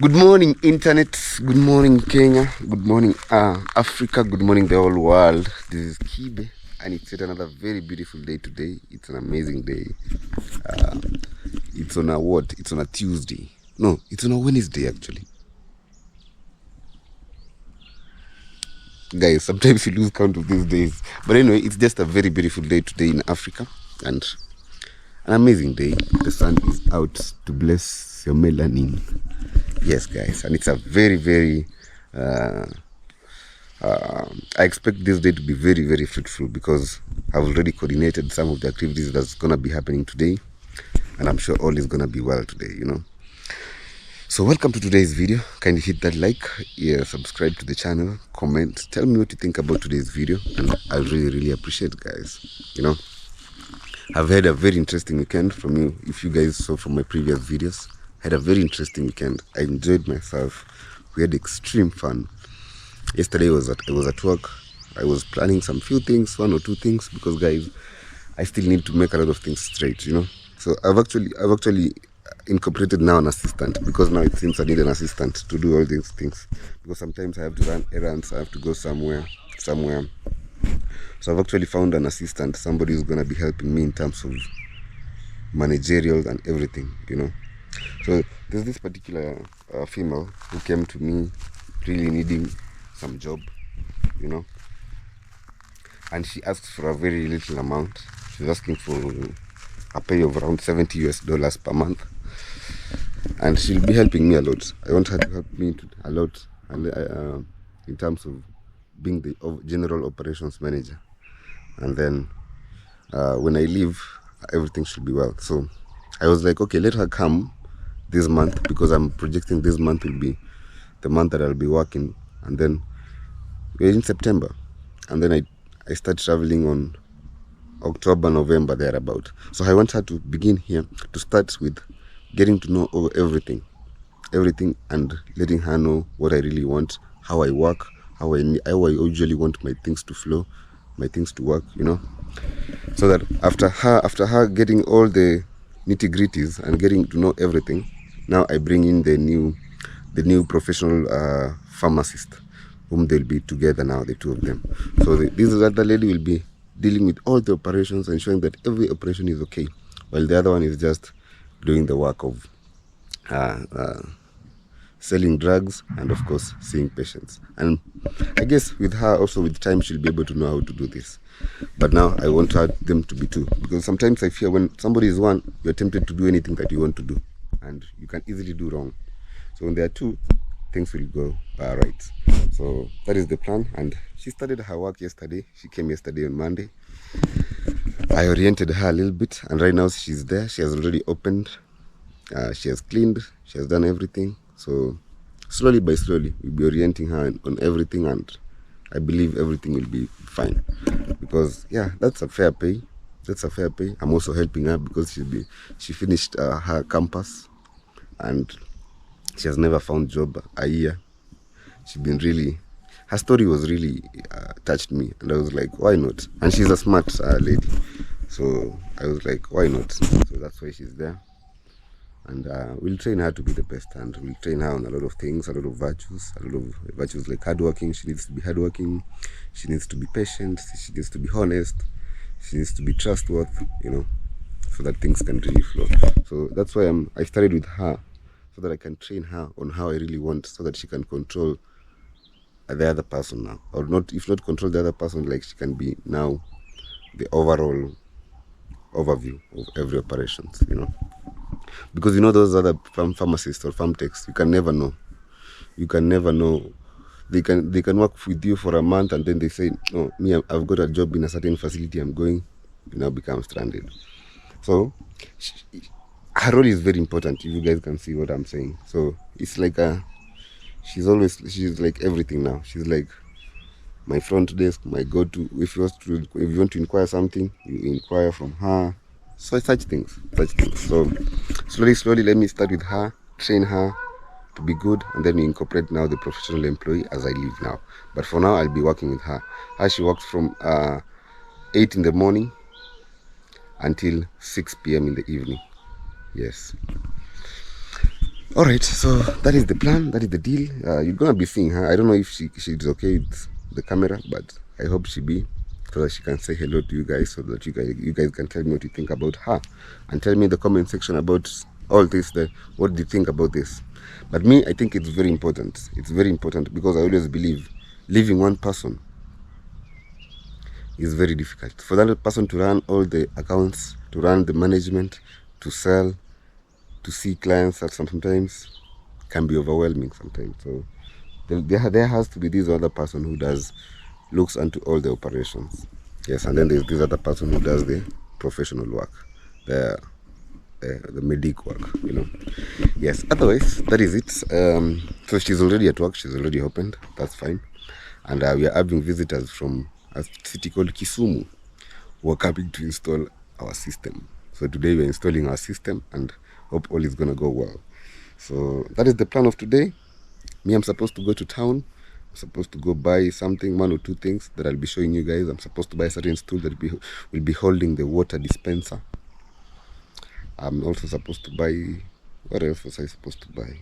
Good morning, internet. Good morning, Kenya. Good morning, Africa. Good morning, the whole world. This is Kibe, and it's yet another very beautiful day today. It's an amazing day. It's on a what? It's on a Tuesday. No, it's on a Wednesday, actually. Guys, sometimes you lose count of these days. But anyway, it's just a very beautiful day today in Africa, and an amazing day. The sun is out to bless your melanin. Yes, guys, and it's a very I expect this day to be very fruitful because I've already coordinated some of the activities that's gonna be happening today, and I'm sure all is gonna be well today, So welcome to today's video. Kindly hit that like, subscribe to the channel, comment, tell me what you think about today's video, and I'll really appreciate, guys. I've had a very interesting weekend from you. If you guys saw from my previous videos, I had a very interesting weekend. I enjoyed myself. We had extreme fun. Yesterday I was at work. I was planning some few things, one or two things, because guys, I still need to make a lot of things straight, So I've actually incorporated now an assistant, because now it seems I need an assistant to do all these things, because sometimes I have to run errands, I have to go somewhere. So I've actually found an assistant, somebody who's gonna be helping me in terms of managerial and everything, So there's this particular female who came to me really needing some job, and she asked for a very little amount. She's asking for a pay of around $70 per month, and she'll be helping me a lot. I want her to help me a lot, and in terms of being the general operations manager, and then when I leave, everything should be well. So I was like, okay, let her come this month, because I'm projecting this month will be the month that I'll be working, and then we're in September, and then I start traveling on October, November, thereabout. So I want her to begin here, to start with getting to know everything, and letting her know what I really want, how I work, how I usually want my things to flow, my things to work, So that after her getting all the nitty-gritties and getting to know everything, now I bring in the new professional pharmacist, whom they'll be together now, the two of them. So this other lady will be dealing with all the operations, ensuring that every operation is okay, while the other one is just doing the work of selling drugs and of course seeing patients. And I guess with her also, with time, she'll be able to know how to do this. But now I want them to be two, because sometimes I fear when somebody is one, you're tempted to do anything that you want to do, and you can easily do wrong. So when there are two, things will go right. So that is the plan, and she started her work yesterday. She came yesterday on Monday. I oriented her a little bit, and right now she's there. She has already opened, she has cleaned, she has done everything. So slowly by slowly we'll be orienting her on everything, and I believe everything will be fine, because that's a fair pay. I'm also helping her because she finished her campus, and she has never found job a year. Her story was really touched me, and I was like, why not? And she's a smart lady, so I was like, why not? So that's why she's there, and we'll train her to be the best, and we'll train her on a lot of things, a lot of virtues like hardworking. She needs to be hardworking, she needs to be patient, she needs to be honest, she needs to be trustworthy, so that things can really flow. So that's why I started with her, so that I can train her on how I really want, so that she can control the other person now, or not, if not control the other person, like she can be now the overall overview of every operations, because those other pharmacists or farm techs, you can never know. They can work with you for a month, and then they say, no, me, I've got a job in a certain facility, I'm going. You now become stranded. So her role is very important, if you guys can see what I'm saying. So it's like she's like everything now. She's like my front desk, my go-to. If you want to inquire something, you inquire from her. So such things. So slowly, let me start with her, train her to be good, and then we incorporate now the professional employee as I leave now. But for now, I'll be working with her. She works from 8 in the morning until 6 p.m. in the evening. Yes. All right, so that is the plan, that is the deal. You're gonna be seeing her. I don't know if she's okay with the camera, but I hope she be, so that she can say hello to you guys, so that you guys can tell me what you think about her, and tell me in the comment section about all this. What do you think about this? But me, I think it's very important. It's very important because I always believe leaving one person is very difficult. For that person to run all the accounts, to run the management, to sell, to see clients, that sometimes can be overwhelming sometimes. So there has to be this other person who looks into all the operations. Yes, and then there's this other person who does the professional work, the medic work, you know. Yes, otherwise that is it. So she's already at work, she's already opened, that's fine. And we are having visitors from a city called Kisumu who are coming to install our system. So today we're installing our system and hope all is gonna go well. So that is the plan of today. Me, I'm supposed to go to town. I'm supposed to go buy something, 1 or 2 things that I'll be showing you guys. I'm supposed to buy a certain stool that will be holding the water dispenser. I'm also supposed to buy, what else was I supposed to buy?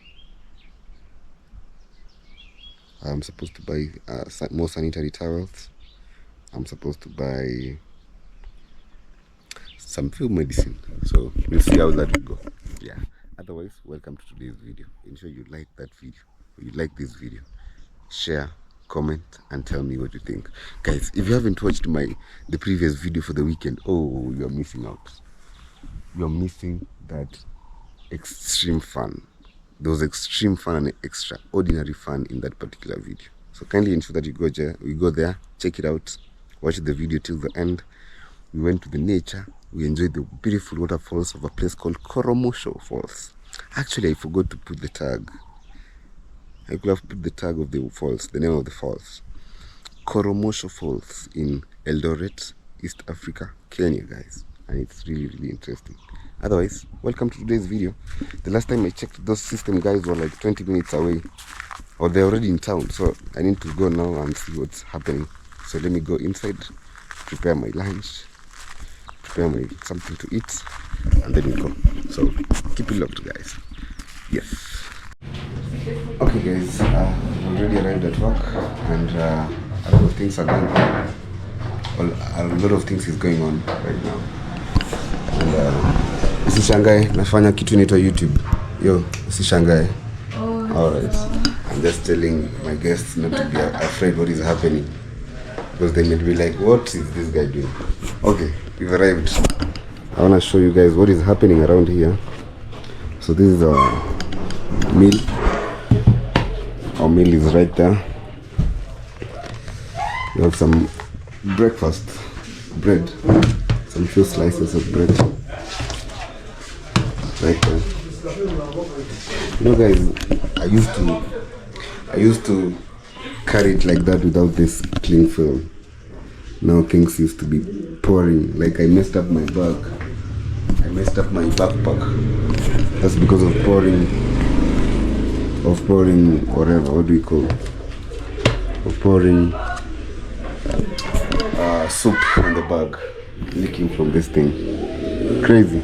I'm supposed to buy more sanitary towels. I'm supposed to buy some few medicine. So we'll see how that will go. Yeah. Otherwise, welcome to today's video. Ensure you like that video. If you like this video, share, comment, and tell me what you think. Guys, if you haven't watched the previous video for the weekend, oh, you're missing out. You're missing that extreme fun. There was extreme fun and extraordinary fun in that particular video. So kindly ensure that you go there, check it out, watch the video till the end. We went to the nature. We enjoyed the beautiful waterfalls of a place called Koromosho Falls. Actually, I forgot to put the tag. I could have put the tag of the falls, the name of the falls. Koromosho Falls in Eldoret, East Africa, Kenya, guys. And it's really, really interesting. Otherwise, welcome to today's video. The last time I checked, those system guys were like 20 minutes away. Or they're already in town. So I need to go now and see what's happening. So let me go inside, prepare my lunch, prepare something to eat, and then we go. So keep it locked, guys. Yes. Okay, guys, we already arrived at work, and a lot of things are going on. A lot of things is going on right now. And usishangae nafanya kitu inaitwa YouTube. Yo, usishangae. Alright. I'm just telling my guests not to be afraid what is happening, because they may be like, what is this guy doing? Okay, we've arrived. I want to show you guys what is happening around here. So this is our meal. Our meal is right there. We have some breakfast bread, some few slices of bread right there. You know, guys, I used to carry it like that without this cling film. Now things used to be pouring. Like I messed up my bag. I messed up my backpack. That's because of pouring whatever, what do we call it? Of pouring soup on the bag, leaking from this thing. Crazy.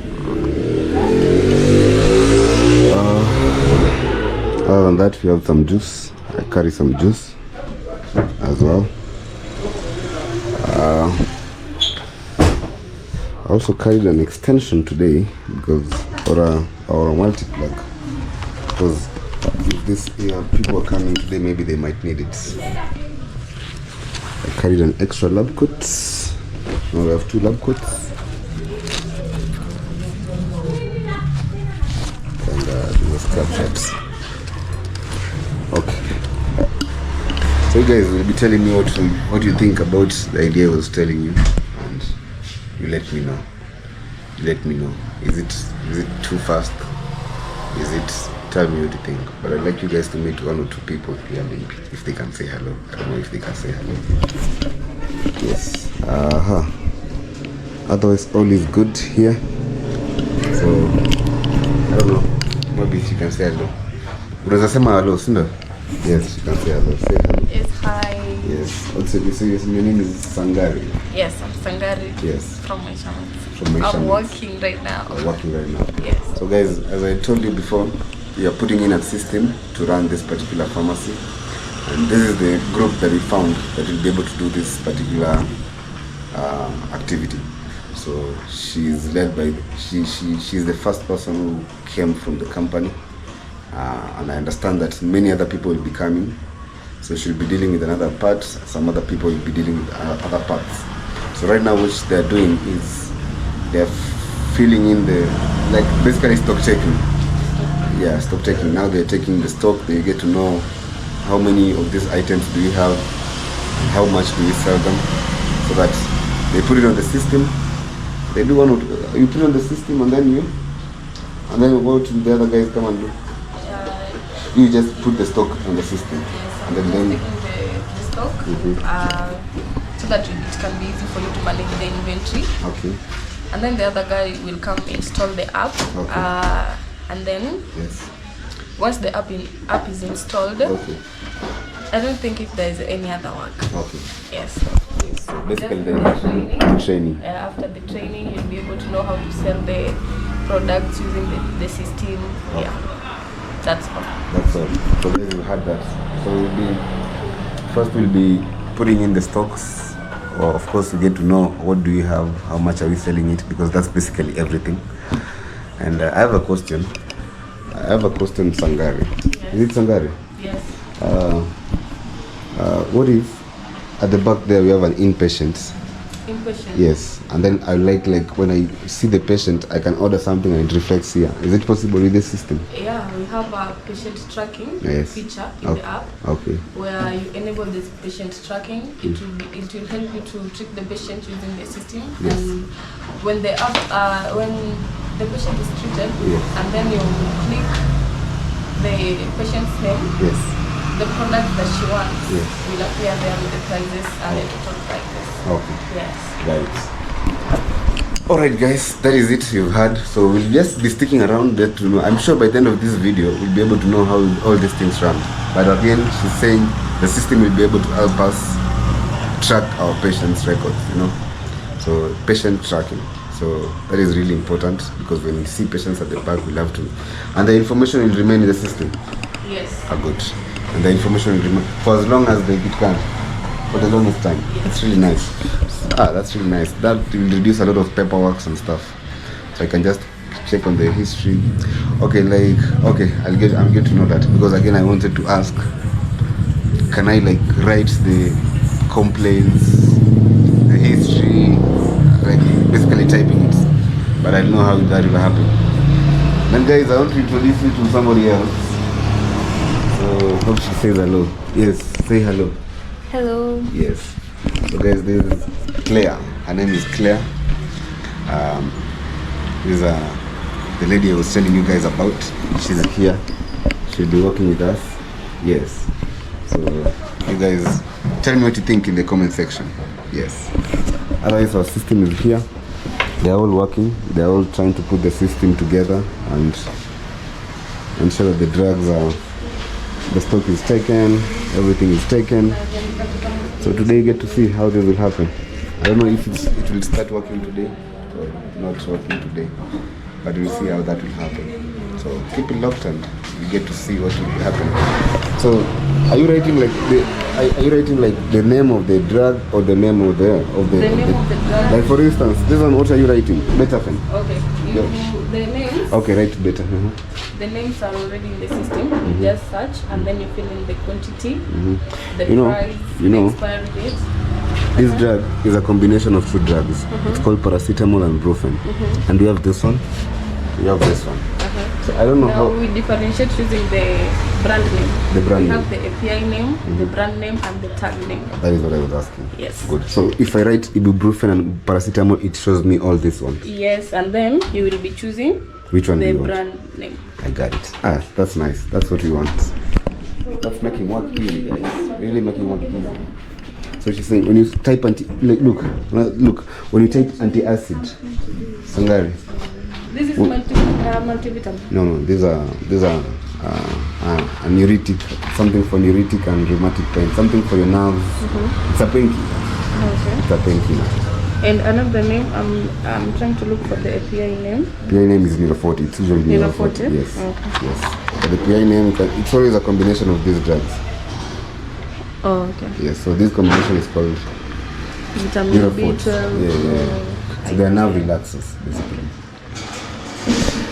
Other than that, we have some juice. I carry some juice as well. I also carried an extension today because or a multi-plug, because if people are coming today, maybe they might need it. I carried an extra lab coat. Now we have 2 lab coats. And these are scrap shots. Okay. So you guys will be telling me what you think about the idea I was telling you, and you let me know. Let me know. Is it too fast? Tell me what you think. But I'd like you guys to meet 1 or 2 people here, maybe, if they can say hello. I don't know if they can say hello. Yes. Otherwise, all is good here. So I don't know. Maybe she can say hello. Unaweza sema hello, sindio? Yes, she can say hello. Say hello. Yes, hi. Yes. Also, you say your name is Sangari. Yes, I'm Sangari. Yes. From my channel. From my I'm channel. working right now. I'm working right now. Yes. So guys, as I told you before, we are putting in a system to run this particular pharmacy, and this is the group that we found that will be able to do this particular activity. So she's led by she's the first person who came from the company, and I understand that many other people will be coming. So she'll be dealing with another part. Some other people will be dealing with other parts. So right now, what they're doing is they're filling in the basically stock taking. Yeah, stock taking. Now they're taking the stock. They get to know how many of these items do we have, and how much do we sell them, so that they put it on the system. They do one. You put it on the system, and then what do the other guys come and do? You just put the stock on the system, yes, and then taking the stock, so that it can be easy for you to manage the inventory. Okay. And then the other guy will come install the app. Okay. And then Yes. once the app is installed, Okay. I don't think if there is any other work. Okay. Yes. So basically, Just then training. after the training, you'll be able to know how to sell the products using the system. Okay. Yeah, that's all. That's all. So guys, you had that. So we'll be putting in the stocks. Or of course, we get to know what do we have, how much are we selling it, because that's basically everything. And I have a question. Sangari. Yes. Is it Sangari? Yes. What if at the back there we have an inpatient? Inpatient. Yes, and then I like when I see the patient, I can order something and it reflects here. Is it possible with this system? Yeah, we have a patient tracking Yes. feature in the app. Okay. Where you enable this patient tracking, it will help you to treat the patient using the system. Yes. And when the app, when the patient is treated, Yes. and then you click the patient's name, Yes. the product that she wants Yes. will appear there with the prices and the total prices. Okay. Yes. Right. Alright guys, that is it you've heard. So we'll just be sticking around there to know. I'm sure by the end of this video we'll be able to know how all these things run. But again, she's saying the system will be able to help us track our patients' records, So patient tracking. So that is really important, because when we see patients at the back, we'll have to, and the information will remain in the system. Yes. Good. And the information will remain for as long as they can, for the longest time. That's really nice. That's really nice. That will reduce a lot of paperwork and stuff. So I can just check on the history. Okay, I'm getting to know that, because again I wanted to ask, can I write the complaints, the history, basically typing it, but I don't know how that will happen. Then guys, I want to introduce you to somebody else. So hope she says hello. Yes, say hello. Hello. Yes. So guys, this is Claire. Her name is Claire. This is the lady I was telling you guys about. She's here. She'll be working with us. Yes. So you guys tell me what you think in the comment section. Yes. Otherwise, our system is here. They're all working. They're all trying to put the system together and ensure that the stock is taken, everything is taken. So today you get to see how this will happen. I don't know if it will start working today or not working today, but we'll see how that will happen. So keep it locked and you get to see what will happen. So are you writing the name of the drug or the name of the name of the drug. Like for instance, this one, what are you writing? Betafen. Okay. The names. Okay, write beta. The names are already in the system. You just search and then you fill in the quantity, the price, the expiry date. This drug is a combination of two drugs. It's called paracetamol and brufen. And we have this one. We have this one. So I don't know how we differentiate using the brand name. The brand we name. have the API name, the brand name, and the tag name. That is what I was asking. Yes. Good. So if I write ibuprofen and paracetamol, it shows me all these ones. Yes, and then you will be choosing which one do the you want? brand name. I got it. That's nice. That's what we want. That's making work easy, guys. Really making work easy. So she's saying when you type look, when you type anti-acid, Sangari. This is multivitamin. No, these are a neurotic, something for neurotic and rheumatic pain, something for your nerves. It's a painkiller. Okay. It's a painkiller. And another name, I'm trying to look for the API name. API name is Neuroforte. It's usually Neuroforte? Yes. Okay. Yes. The PI name, it's always a combination of these drugs. Oh, okay. Yes, so this combination is called vitamin B12. Yeah. So they are nerve relaxers, basically.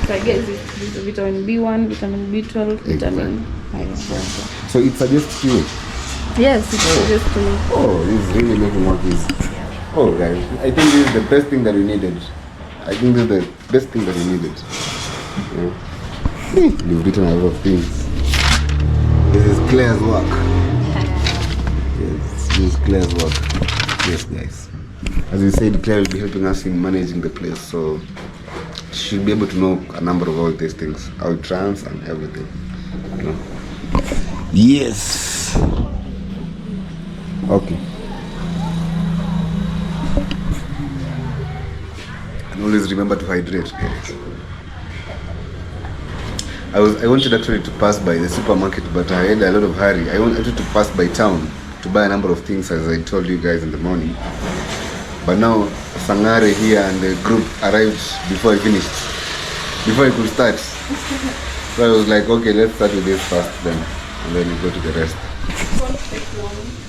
So I guess it's vitamin B1, vitamin B12, vitamin. So it suggests to you? Yes, it suggests to me. Oh, this is really making work easy. Oh, guys, I think this is the best thing that we needed. I think this is the best thing that we needed. Yeah. You've written a lot of things. This is Claire's work. Yes, this is Claire's work. Yes, guys. As we said, Claire will be helping us in managing the place, so she should be able to know a number of all these things, how it runs and everything. You know? Yes. Okay. And always remember to hydrate, guys. I wanted actually to pass by the supermarket, but I had a lot of hurry. I wanted to pass by town to buy a number of things, as I told you guys in the morning. But now Sangare here and the group arrived before I finished, before I could start. So I was like, okay, let's start with this first then, and then we go to the rest.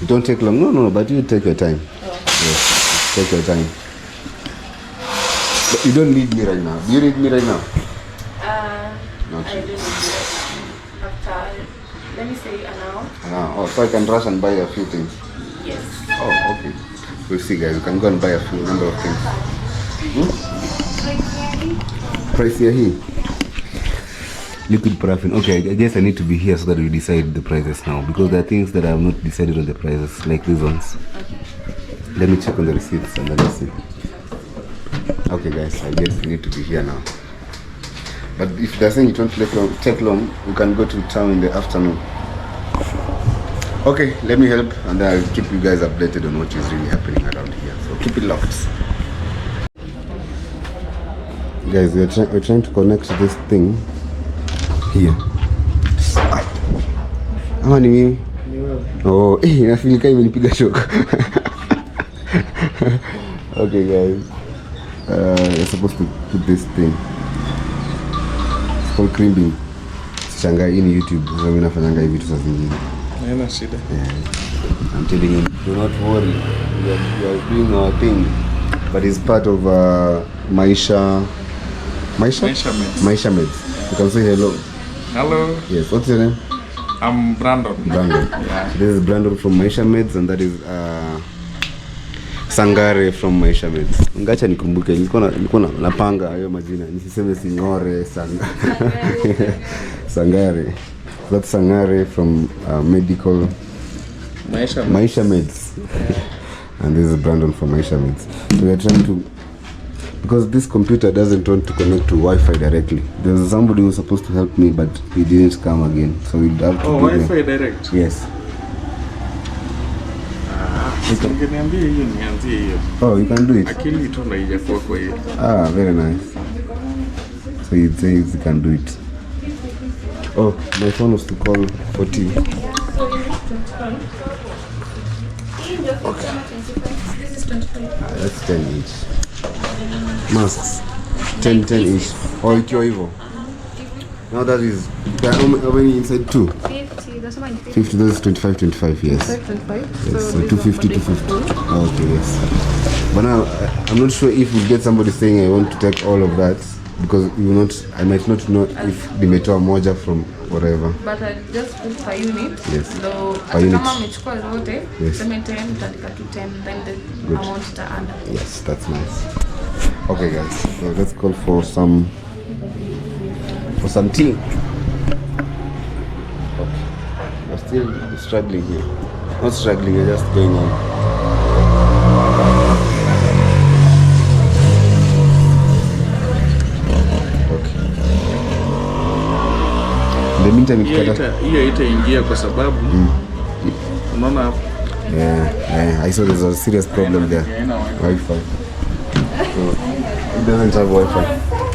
It won't take long. No, but you take your time. Yes, take your time. But you don't need me right now. Do you need me right now? I don't need you after, let me say an hour. Oh, so I can rush and buy a few things. Yes. Oh, okay. We'll see, guys. You can go and buy a few number of things. Price here. Liquid paraffin. Okay, I guess I need to be here so that we decide the prices now, because there are things that I have not decided on the prices, like these ones. Okay. Let me check on the receipts and then let's see. Okay, guys, I guess we need to be here now. But if they're saying it won't take long, we can go to town in the afternoon. Okay, let me help and then I'll keep you guys updated on what is really happening around here. So keep it locked. Guys, we're trying to connect this thing here. Ama ni mimi? Oh, nafeel kama imenipiga shock. Okay, guys. You're supposed to put this thing. It's called crimping. Shangai in YouTube. So mimi nafanyanga hivi vitu zingine. Haina shida. I'm telling you, do not worry. We are doing our thing, but it's part of Maisha Meds. You can say hello. Hello. Yes. What's your name? I'm Brandon. Brandon. Yeah. This is Brandon from Maisha Meds, and that is Sangare from Maisha Meds. Ngacha nikumbuke, nilikuwa napanga hayo majina. Nisiseme Singore, Sangare. That's Sangare from Medical Maisha Meds. And this is Brandon from Maisha Meds. So we are trying to, because this computer doesn't want to connect to Wi-Fi directly. There's somebody who was supposed to help me, but he didn't come again. So we'll have to Wi-Fi direct? Yes. Ungeniambia hiyo nianzie hiyo. Oh, you can do it. Akili tu haijakuwa kwa hiyo. Very nice. So it says you can do it. Oh, my phone was to call for tea. Okay. This is 25. That's 10 each. Masks. 10 each. Oh, ikiwa hivyo. Now that is, how many inside? 2? 50, that's why 50, that is 25, yes. 25. Yes, so 250. Okay, yes. But now, I'm not sure if we get somebody saying I want to take all of that, because I might not know if nimetoa moja from whatever. But I just put per unit. Yes. So per unit. Kama umechukua zote, yes. 10, utandika to 10, then the good amount itaanda. Yes, that's nice. Okay, guys, so let's call for some tea. Okay. We're still struggling here. Not struggling, we're just going on. The meantime hiyo itaingia kwa sababu unaona hapo. Yeah, I saw there's a serious problem there. Wi-Fi. So, it doesn't have Wi-Fi.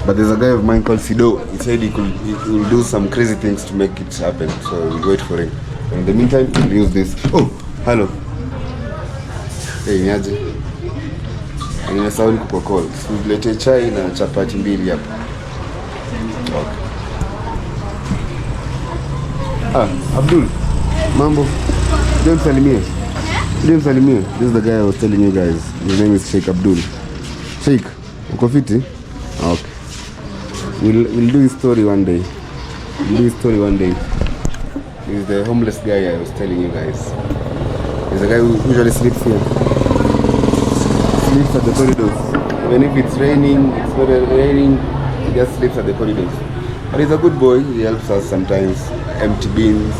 But there's a guy of mine called Sido. He said he will do some crazy things to make it happen. So we'll wait for him. In the meantime, we'll use this. Oh, hello. Hey, niaje. Nimesahau nikuko call. Tulete chai na chapati mbili hapa. Okay. Abdul, mambo. Don't salimie. Don't salimie. This is the guy I was telling you guys. His name is Sheikh Abdul. Sheikh, uko fiti? Okay. We'll do his story one day. He's the homeless guy I was telling you guys. He's the guy who usually sleeps here. Sleeps at the corridors. Even if it's raining, it's not raining, he just sleeps at the corridors. But he's a good boy. He helps us sometimes empty bins.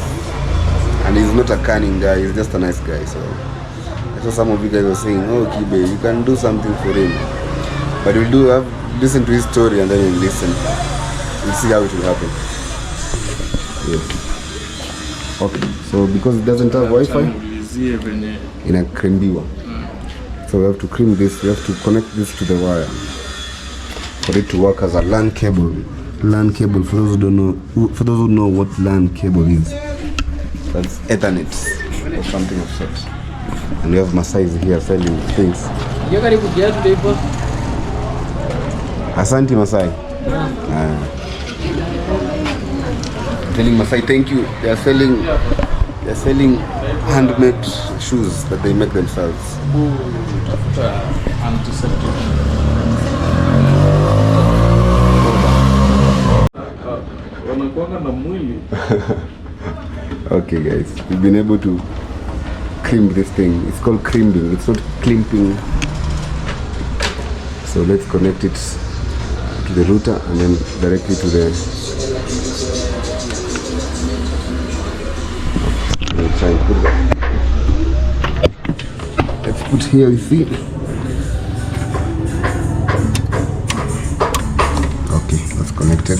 And he's not a cunning guy, he's just a nice guy. So I saw some of you guys were saying, oh Kibe, you can do something for him. But we'll listen to his story and then we'll listen. We'll see how it will happen. Yes. Okay, so because it doesn't have Wi-Fi, inakrembiwa. So we have to cream this, we have to connect this to the wire for it to work as a LAN cable. LAN cable, for those who know what LAN cable is. That's Ethernet or something of such. And we have Masai here selling things. Asante Masai. Telling Masai thank you. They are selling handmade shoes that they make themselves. Okay guys, we've been able to crimp this thing. It's called crimping, it's not climping. So let's connect it to the router and then directly to the... Let's try and put that. Let's put here, you see. Okay, that's connected.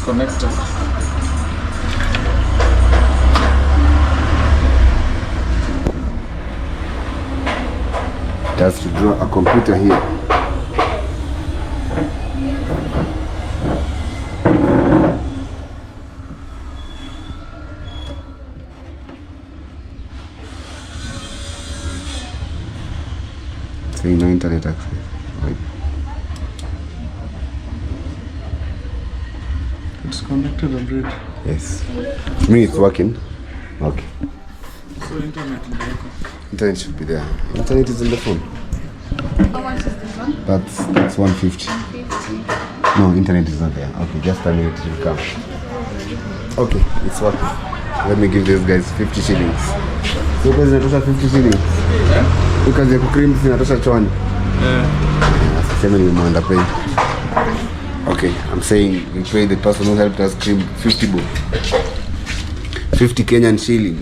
Connected. It has to draw a computer here. Saying no internet access. Right. It's connected already. Yes. For me it's working. Okay. So Internet should be there. Internet is in the phone. How much is this one? That's 150. 150. No, internet is not there. Okay, just a minute, it will come. Okay, it's working. Let me give these guys 50 shillings. So guys, inatosha 50 shillings. You kazi ya kukrim inatosha chwani. Sema ni mwanda pay. Okay, I'm saying we pay the person who helped us cream 50 bob. 50 Kenyan shilling.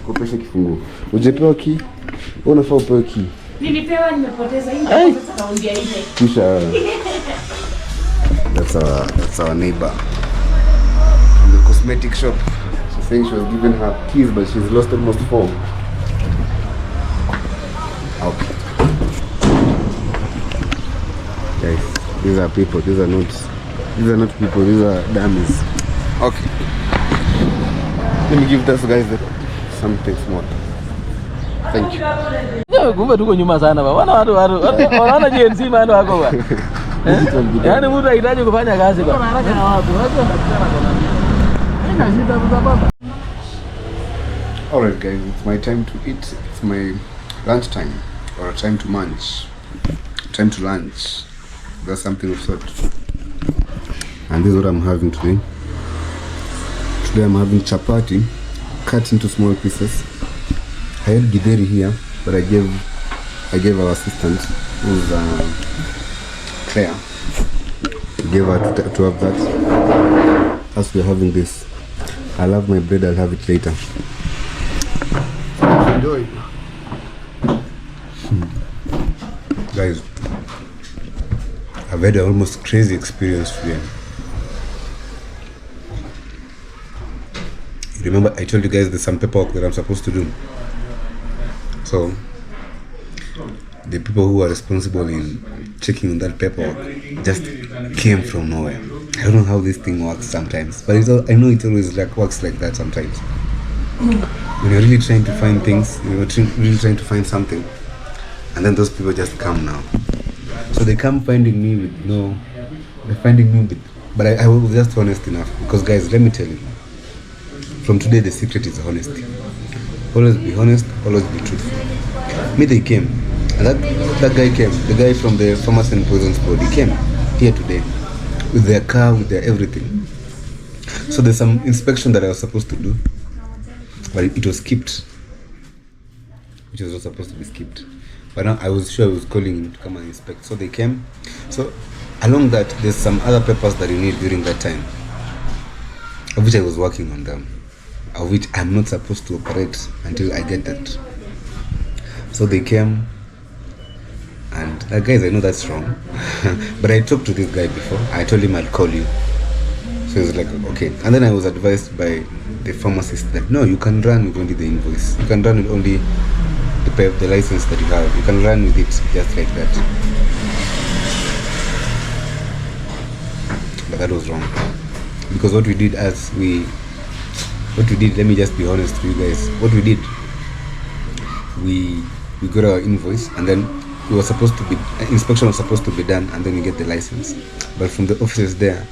Kopesha kifungu. Ujepewa ki? Unafaa upewe ki? Nilipewa nimepoteza hii sasa kaundia ile. Kisha that's our neighbor from the cosmetic shop. She's saying she was given her keys but she's lost almost 4. Okay. Guys, these are people, these are not people, these are dummies. Okay. Let me give those guys something small. Thank you. Kumbe tuko nyuma sana ba. Wanaona GNC maana wako ba. Yaani mtu anahitaji kufanya kazi ba. Haraka na watu. Alright guys, it's my time to eat. It's my lunch time or time to munch. Time to lunch. That's something of sort. And this is what I'm having today. Today I'm having chapati cut into small pieces. I had githeri here, but I gave our assistant, who's Claire. I gave her to have that. As we're having this, I love my bread. I'll have it later. Enjoy, guys. I've had an almost crazy experience today. Remember, I told you guys there's some paperwork that I'm supposed to do. So, the people who are responsible in checking on that paperwork just came from nowhere. I don't know how this thing works sometimes, but I know it always works like that sometimes. When you're really trying to find things, you're really trying to find something, and then those people just come now. So they come finding me with they're finding me with, but I was just honest enough, because guys, let me tell you, from today the secret is honesty. Always be honest, always be truthful. Me, they came, and that guy came, the guy from the Pharmacy and Poisons Board, he came here today with their car, with their everything. So there's some inspection that I was supposed to do, but it was skipped, which was not supposed to be skipped. But now I was sure I was calling him to come and inspect. So they came. So along that, there's some other papers that you need during that time, of which I was working on them, of which I'm not supposed to operate until I get that. So they came, and guys, I know that's wrong, but I talked to this guy before. I told him I'll call you. So he was like, okay. And then I was advised by the pharmacist that no, you can run with only the invoice. You can run with only the license that you have. You can run with it just like that. But that was wrong, because what we did, let me just be honest to you guys. What we did, we got our invoice, and then inspection was supposed to be done, and then we get the license. But from the offices there,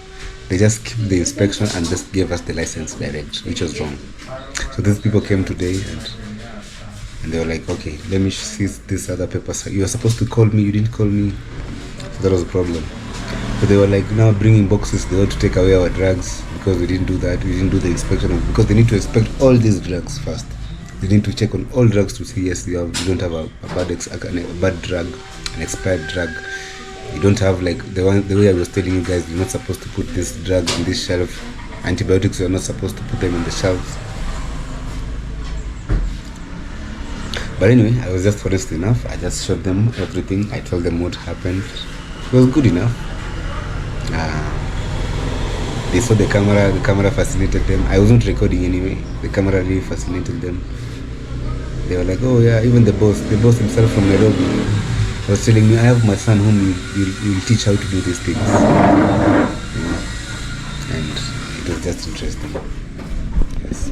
they just skipped the inspection and just gave us the license direct, which was wrong. So these people came today, and they were like, okay, let me see this other papers. You were supposed to call me, you didn't call me. So that was a problem. But they were like now bringing boxes. They want to take away our drugs because we didn't do that. We didn't do the inspection, because they need to inspect all these drugs first. They need to check on all drugs to see, yes, you don't have a bad drug, an expired drug. You don't have, like the way I was telling you guys, you're not supposed to put this drug on this shelf. Antibiotics, you're not supposed to put them on the shelves. But anyway, I was just honest enough. I just showed them everything. I told them what happened. It was good enough. They saw the camera fascinated them. I wasn't recording anyway. The camera really fascinated them. They were like, oh yeah, even the boss himself from Nairobi was telling me, I have my son whom you'll teach how to do these things. And it was just interesting. Yes.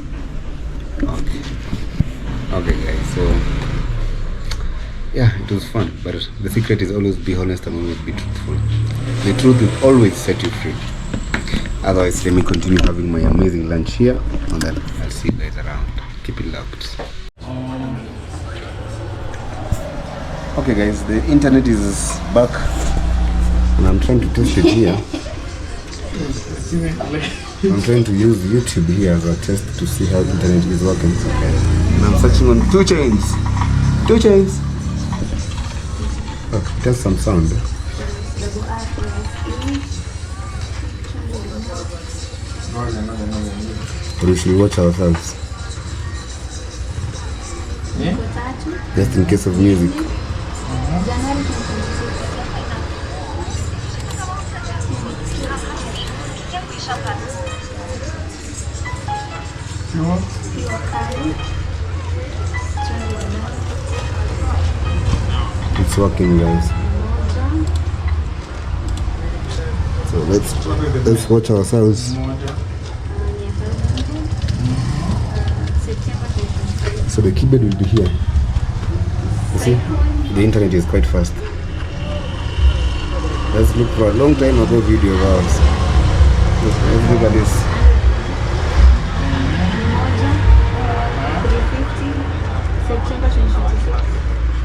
Okay guys, so yeah, it was fun, but the secret is always be honest and always be truthful. The truth will always set you free. Otherwise, let me continue having my amazing lunch here, and then I'll see you guys around. Keep it locked. Okay guys, the internet is back, and I'm trying to test it here. I'm trying to use YouTube here as a test to see how internet is working. Okay. And I'm searching on 2 Chainz. 2 Chainz. Oh, it has some sound. Or we should watch ourselves. Yeah? Just in case of music. It's working, guys. So let's watch ourselves. So the keyboard will be here. You see, the internet is quite fast. Let's look for a long time ago video of ours. Let's look at this.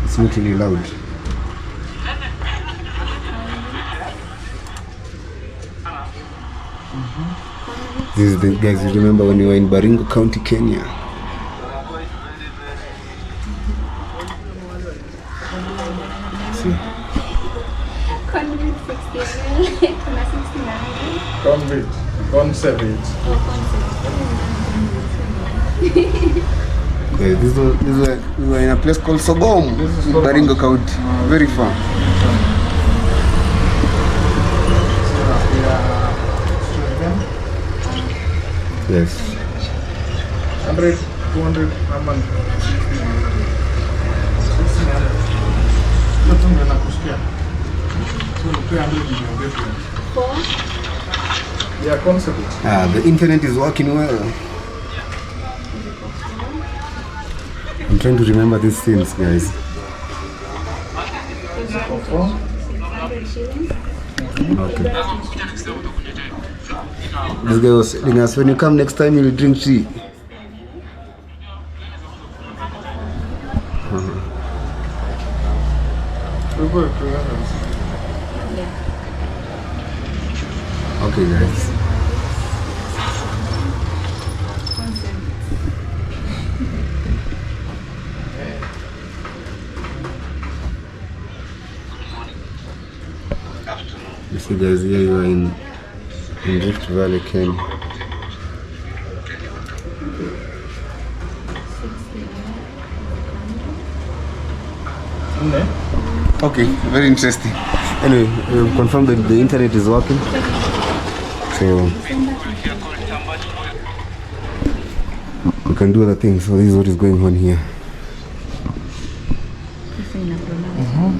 It's not really loud. This is the guys, you remember when we were in Baringo County, Kenya? See? Concept. Yeah, we were in a place called Sogom, in Baringo County, very far. Yes. 100, 200 a month. Yeah, concept. The internet is working well. I'm trying to remember these things, guys. Okay. This guy was telling us, when you come next time, you'll drink tea. Okay, guys. You see, guys, here you are in Rift Valley, Kenya. Okay, very interesting. Anyway, we've confirmed that the internet is working. So we can do other things. So this is what is going on here.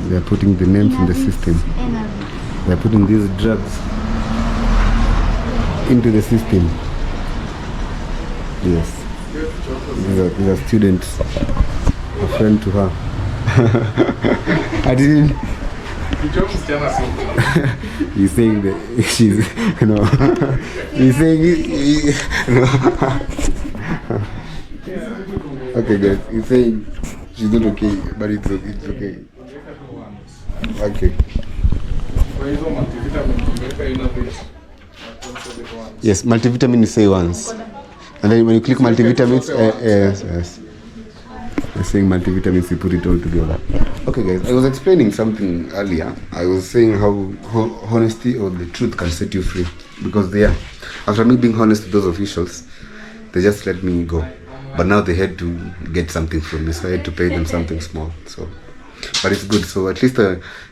They are putting the names in the system. They are putting these drugs into the system. Yes. These are students. A friend to her. I didn't. He's saying that she's, he's saying no. Okay, guys, he's saying she's not okay, but it's okay. Okay. Yes, multivitamin, you say once, and then when you click multivitamins, yes. I'm saying multivitamins, you put it all together. Okay, guys, I was explaining something earlier. I was saying how honesty or the truth can set you free, because after me being honest to those officials, they just let me go. But now they had to get something from me, so I had to pay them something small. So, but it's good. So at least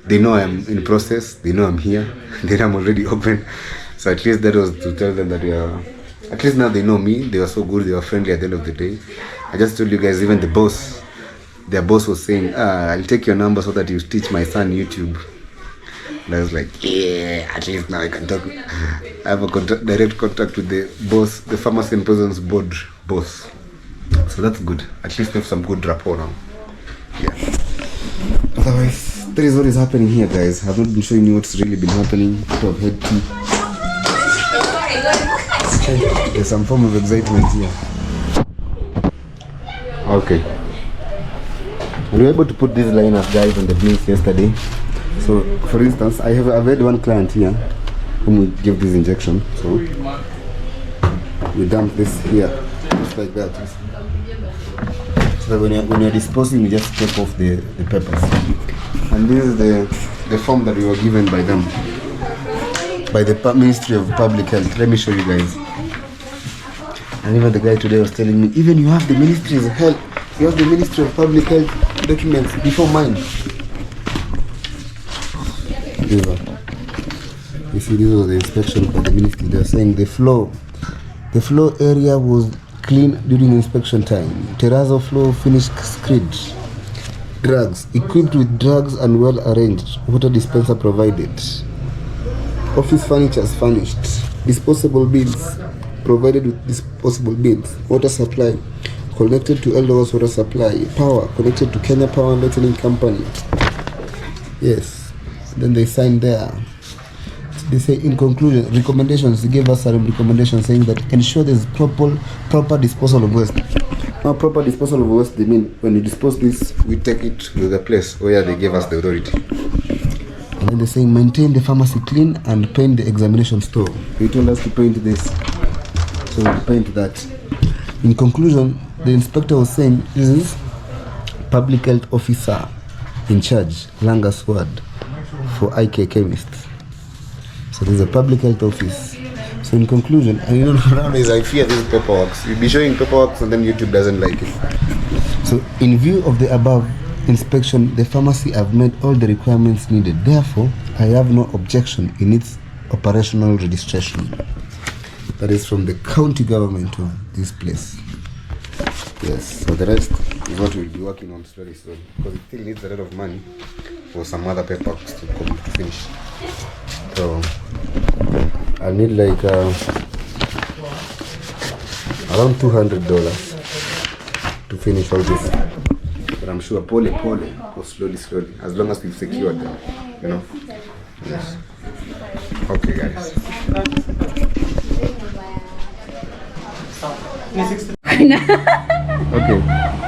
they know I'm in process. They know I'm here. They know I'm already open. So at least that was to tell them that we are. At least now they know me. They were so good. They were friendly at the end of the day. I just told you guys, even their boss was saying, I'll take your number so that you teach my son YouTube. And I was like, yeah, at least now I can talk. I have a direct contact with the boss, the Pharmacy and Prisons Board boss. So that's good. At least we have some good rapport now. Yeah. Otherwise, that is what is happening here, guys. I've not been showing you what's really been happening. I've had tea. There's some form of excitement here. Okay. We were able to put these liners, guys, on the blinks yesterday. So, for instance, I've had one client here whom we give this injection. So, we dump this here, just like that. So that when you're disposing, you just take off the peppers. And this is the form that we were given by them, by the Ministry of Public Health. Let me show you guys. And even the guy today was telling me, even you have the Ministry of Health, you have the Ministry of Public Health documents before mine. You see, this was the inspection by the ministry. They're saying the floor area was clean during inspection time. Terrazzo floor finished screed. Drugs, equipped with drugs and well arranged. Water dispenser provided. Office furniture furnished. Disposable bins provided with disposable bins. Water supply connected to Eldor's water supply. Power connected to Kenya Power and Lighting Company. Yes. Then they signed there. They say, in conclusion, recommendations. They gave us some recommendations saying that ensure there's proper disposal of waste. Now, proper disposal of waste, they mean when you dispose this, we take it to the place where they gave us the authority. And then they're saying maintain the pharmacy clean and paint the examination store. They told us to paint this, so we paint that. In conclusion, the inspector was saying this is public health officer in charge, Langa's word, for IK chemists. So there's a public health office. So in conclusion, and nowadays I fear these paperwork. You'll be showing paperwork and then YouTube doesn't like it. So in view of the above inspection, the pharmacy have made all the requirements needed. Therefore, I have no objection in its operational registration. That is from the county government of this place. Yes, so the rest is what we'll be working on very soon, because it still needs a lot of money for some other paperwork to finish. So I'll need like around $200 to finish all this. But I'm sure pole or slowly, as long as we've secured them, Yes. Okay, guys.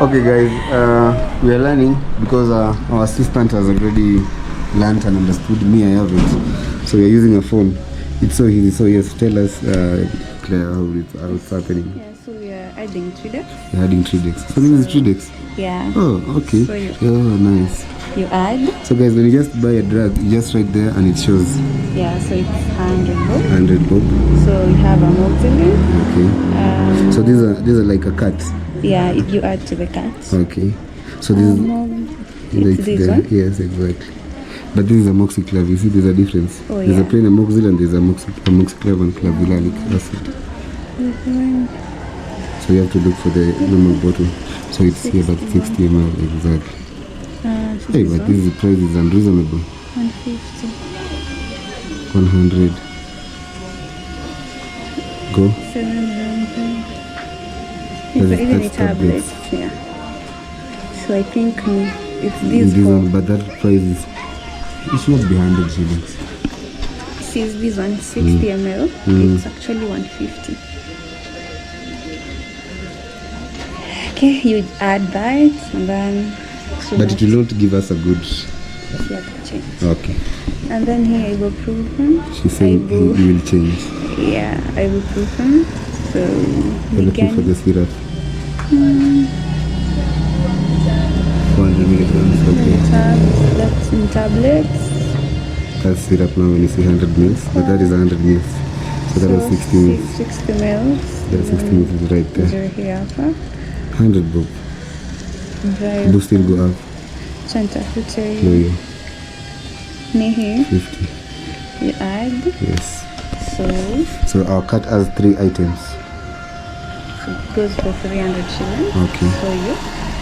Okay, guys. We are learning because our assistant has already learned and understood. Me, I haven't. So we are using a phone. It's so easy. So yes, tell us, Claire, how it's happening. Yeah, so we are adding 3 decks. You're adding 3 decks. So this is 3 decks. Yeah. Oh, okay. So oh, nice. You add. So guys, when you just buy a drug, you just right there and it shows. Yeah, so it's 100 bob. 100 bob. So you have a moxilin. Okay. So these are like a cut. Yeah, if you add to the cut. Okay. So this it's this one. Yes, exactly. But this is a Moxiclav. You see, there's a difference. Oh, there's yeah. a plain amoxil and there's a Moxiclav and clavulanic acid. So you have to look for the normal bottle. So it's here, but 60 ml exactly. Hey, but this price is unreasonable. 150. 100. Go. 700. That's Even a tablet. tablets. Yeah. So I think it's this one, but that price is, it should not be 100 shillings. See, this one 60 ml. It's actually 150. Okay, you add that and then. But it will not give us a good. Okay. And then here ibuprofen. She's saying you will change. Yeah, ibuprofen. So we're looking for the syrup. 400 milligrams. Okay. That's in tablets. That's syrup now when you see 100 mils, but that is 100 mils. So that was 60 mils. 60 mils. That 60 mils is right there. Here, 100 bob. Do still go up. Santa Future. No, yeah. Near here. 50. You add. Yes. So our cut has 3 items. So it goes for 300 shillings. Okay. So you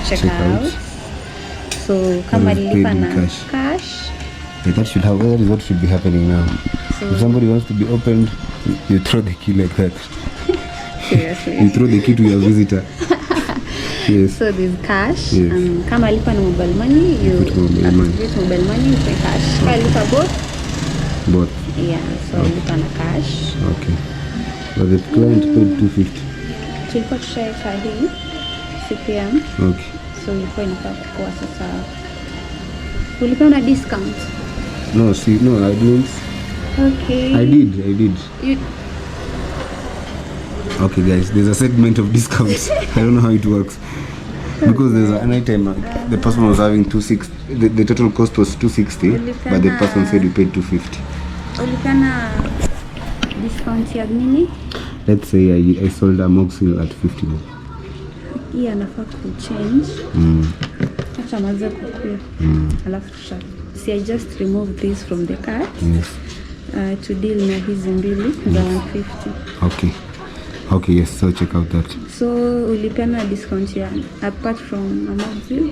check out. So come and live on cash. Yeah, that is what should be happening now. So if somebody wants to be opened, you throw the key like that. Seriously. You throw the key to your visitor. Yes. So there's cash. Yes. Kama lipa na mobile money, you put mobile money. activate mobile money, you pay cash. Kama lipa both? Both. Yeah, so lipa na cash. Okay. But the client paid 250. Tulikuwa tushaweka hii CPM. Okay. So ilikuwa inafaa kuwa sasa. Ulipewa na discount? No, I didn't. Okay. I did. Okay, guys, there's a segment of discounts. I don't know how it works. Because there's an item, the person was having 260. The total cost was 260, but the person said we paid 250. Ulikana discount ya nini? Let's say I sold a moxil at 50 bob. Hii anafaa kuchange. Acha maze kukuya. Alafu tusha. See, I just remove this from the cart. Yes. To deal na hizi mbili za 150. Okay, yes, so check out that. So ulipeana discount ya apart from amoxil?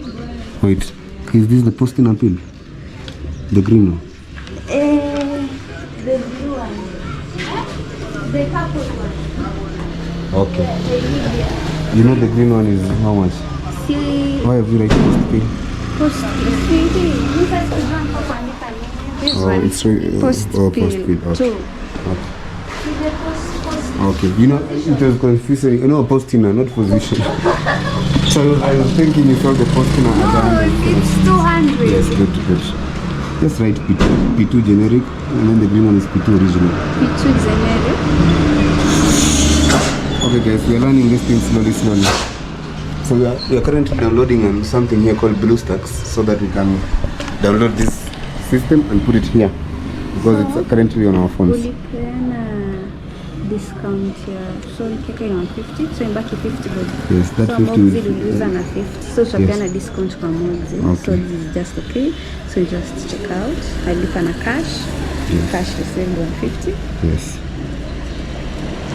Wait, is this the posting appeal? The green one? The blue one. The purple one. Okay. You know the green one is how much? See. Why have you written post pay? This one. one. It's post pay. Okay. Okay, you know, it was confusing. You know, postina, not position. So I was thinking you sold the postina at 100. It's 200. Yes, good. Just write P2 generic, and then the green one is P2 original. P2 generic. Okay, guys, we are learning this thing slowly. So we are currently downloading something here called BlueStacks, so that we can download this system and put it here, because it's currently on our phones. Discount so keka ina 150, so imbaki 50 bob. Yes, that so 50 is uliuza na 50, so tutapeana discount kwa mozi. Okay. So this is just okay. So you just check out. Alipa na cash. Yes. Cash received 150. Yes.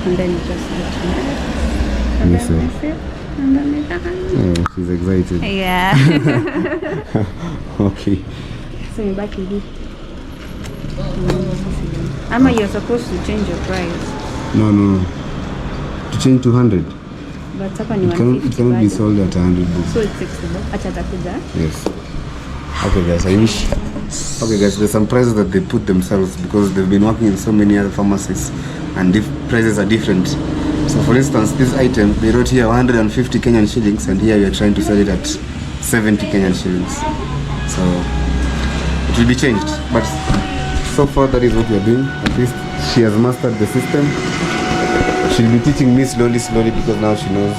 And then you just get to it. Yes, And then oh, she's excited. Yeah. Okay. So imbaki hii. Ama you're supposed to change your price. No. To change to 100. But hapa ni 150. It cannot be sold at 100 bucks. So it's 60 bucks. Acha takuja. Yes. Okay, guys, I wish months. Okay guys, there's some prices that they put themselves because they've been working in so many other pharmacies and prices are different. So for instance, this item, they wrote here 150 Kenyan shillings and here we are trying to sell it at 70 Kenyan shillings. So it will be changed. But so far that is what we are doing. At least she has mastered the system. She'll be teaching me slowly because now she knows.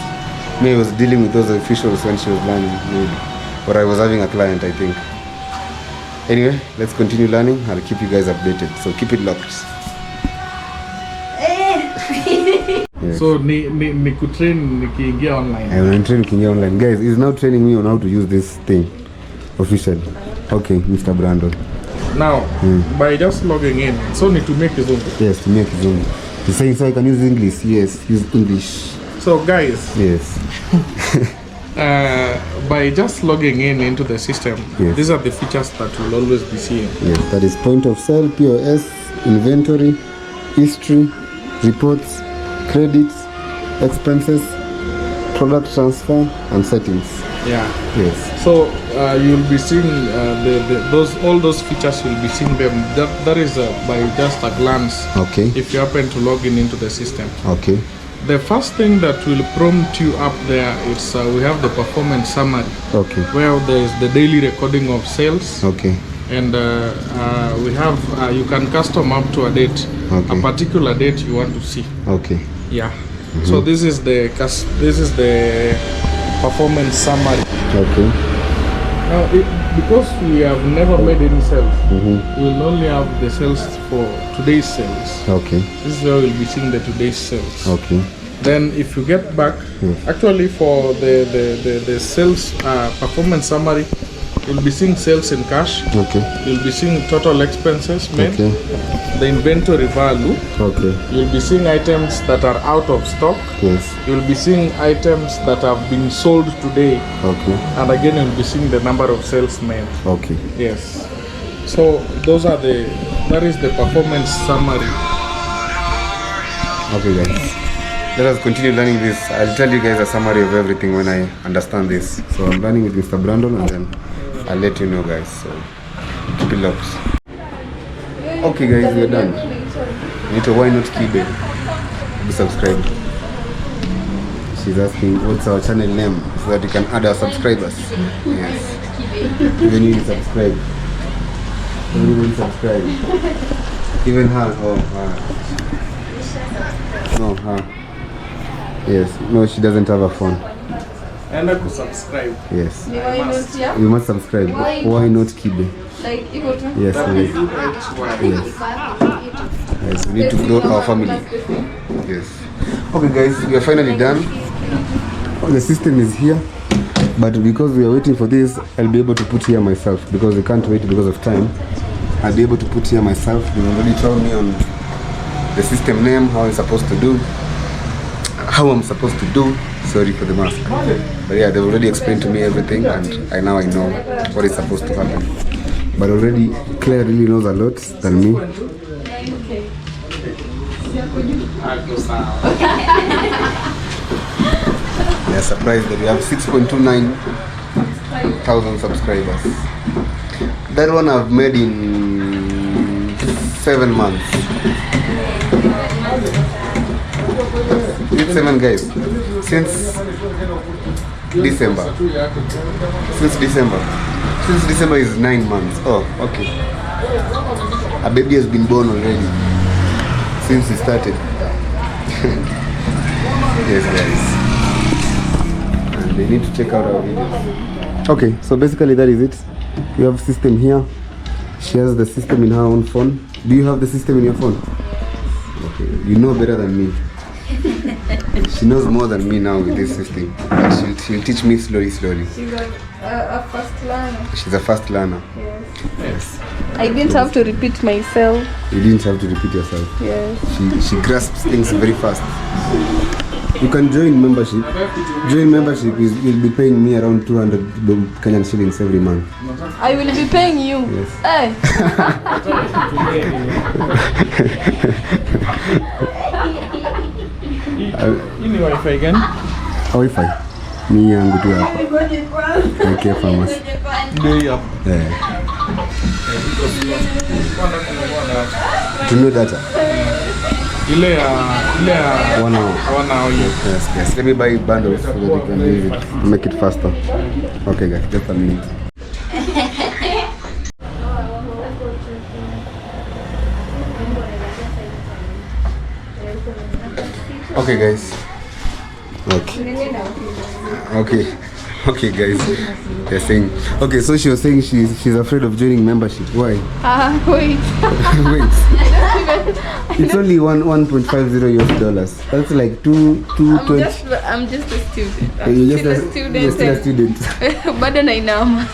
Me, I was dealing with those officials when she was learning. Or I was having a client, I think. Anyway, let's continue learning. I'll keep you guys updated. So keep it locked. Yeah. So ni kutrain nikiingia online. I will train nikiingia online. Guys, he's now training me on how to use this thing officially. Okay, Mr. Brandon. Now, by just logging in, so need to make Kizungu. Yes, to make Kizungu. He's saying so I can use English. Yes, use English. So guys, yes. By just logging into the system, yes. These are the features that will always be seen. Yes, that is point of sale, POS, inventory, history, reports, credits, expenses, product transfer, and settings. Yeah. Yes. So you'll be seeing all those features. You'll be seeing them. That is by just a glance. Okay. If you happen to log into the system. Okay. The first thing that will prompt you up there is we have the performance summary. Okay. Where there is the daily recording of sales. Okay. And we have you can custom up to a date, okay. A particular date you want to see. Okay. Yeah. So this is the performance summary. Okay. Now, because we have never made any sales, we will only have the sales for today's sales. Okay. This is where we'll be seeing the today's sales. Okay. Then if you get back, actually for the sales performance summary, you'll be seeing sales in cash. Okay. You'll be seeing total expenses made. Okay. The inventory value. Okay. You'll be seeing items that are out of stock. Yes. You'll be seeing items that have been sold today. Okay. And again, you'll be seeing the number of sales made. Okay. Yes. So those are that is the performance summary. Okay guys, let us continue learning this. I'll tell you guys a summary of everything when I understand this. So I'm learning with Mr. Brandon and then I'll let you know guys. So keep it locked. Okay guys, we're done. You need to why not Kibe? Be subscribed. She's asking what's our channel name so that you can add our subscribers. Yes. Even you subscribe. Even subscribe. Even her. Oh, her. No, her. Yes. No, she doesn't have a phone. And I could subscribe. Yes. Yeah? You must subscribe. Why not Kibe? Like, yes. Yes. Yes. Yes. We need to grow our family. Yes. Okay, guys, we are finally done. The system is here, but because we are waiting for this, I'll be able to put here myself because we can't wait because of time. I'll be able to put here myself. They already told me on the system name, how I'm supposed to do, Sorry for the mask. But yeah, they've already explained to me everything, and now I know what is supposed to happen. But already, Claire really knows a lot than me. We are surprised that we have 6.29 thousand subscribers. That one I've made in 7 months. It's 7 guys. Since December. Since December is 9 months. Oh, okay. A baby has been born already since we started. Yes guys. And they need to check out our videos. Okay, so basically that is it. You have system here. She has the system in her own phone. Do you have the system in your phone? Okay, you know better than me. She knows more than me now with this system. But she'll teach me slowly. She's a fast learner. She's a fast learner. Yes. I didn't have to repeat myself. You didn't have to repeat yourself. Yes. She grasps things very fast. You can join membership. Join membership is you'll be paying me around 200 Kenyan shillings every month. I will be paying you. Yes. Hey. Ini wifi gani? Wi-Fi. Ni yangu tu hapa. Okay, famous. Ndio hapa. iko slow. Kwenda kununua data. To know data. Ile ya 1 hour. 1 hour. Yes. Let me buy bundles so that you can use it. Make it faster. Okay, guys, just a minute. Okay, guys. Okay, guys. They're saying. Okay, so she was saying she's afraid of joining membership. Why? Wait. Wait. It's only $1.50. That's like $2.20. I'm just a student. You're still a student. Bado nainama.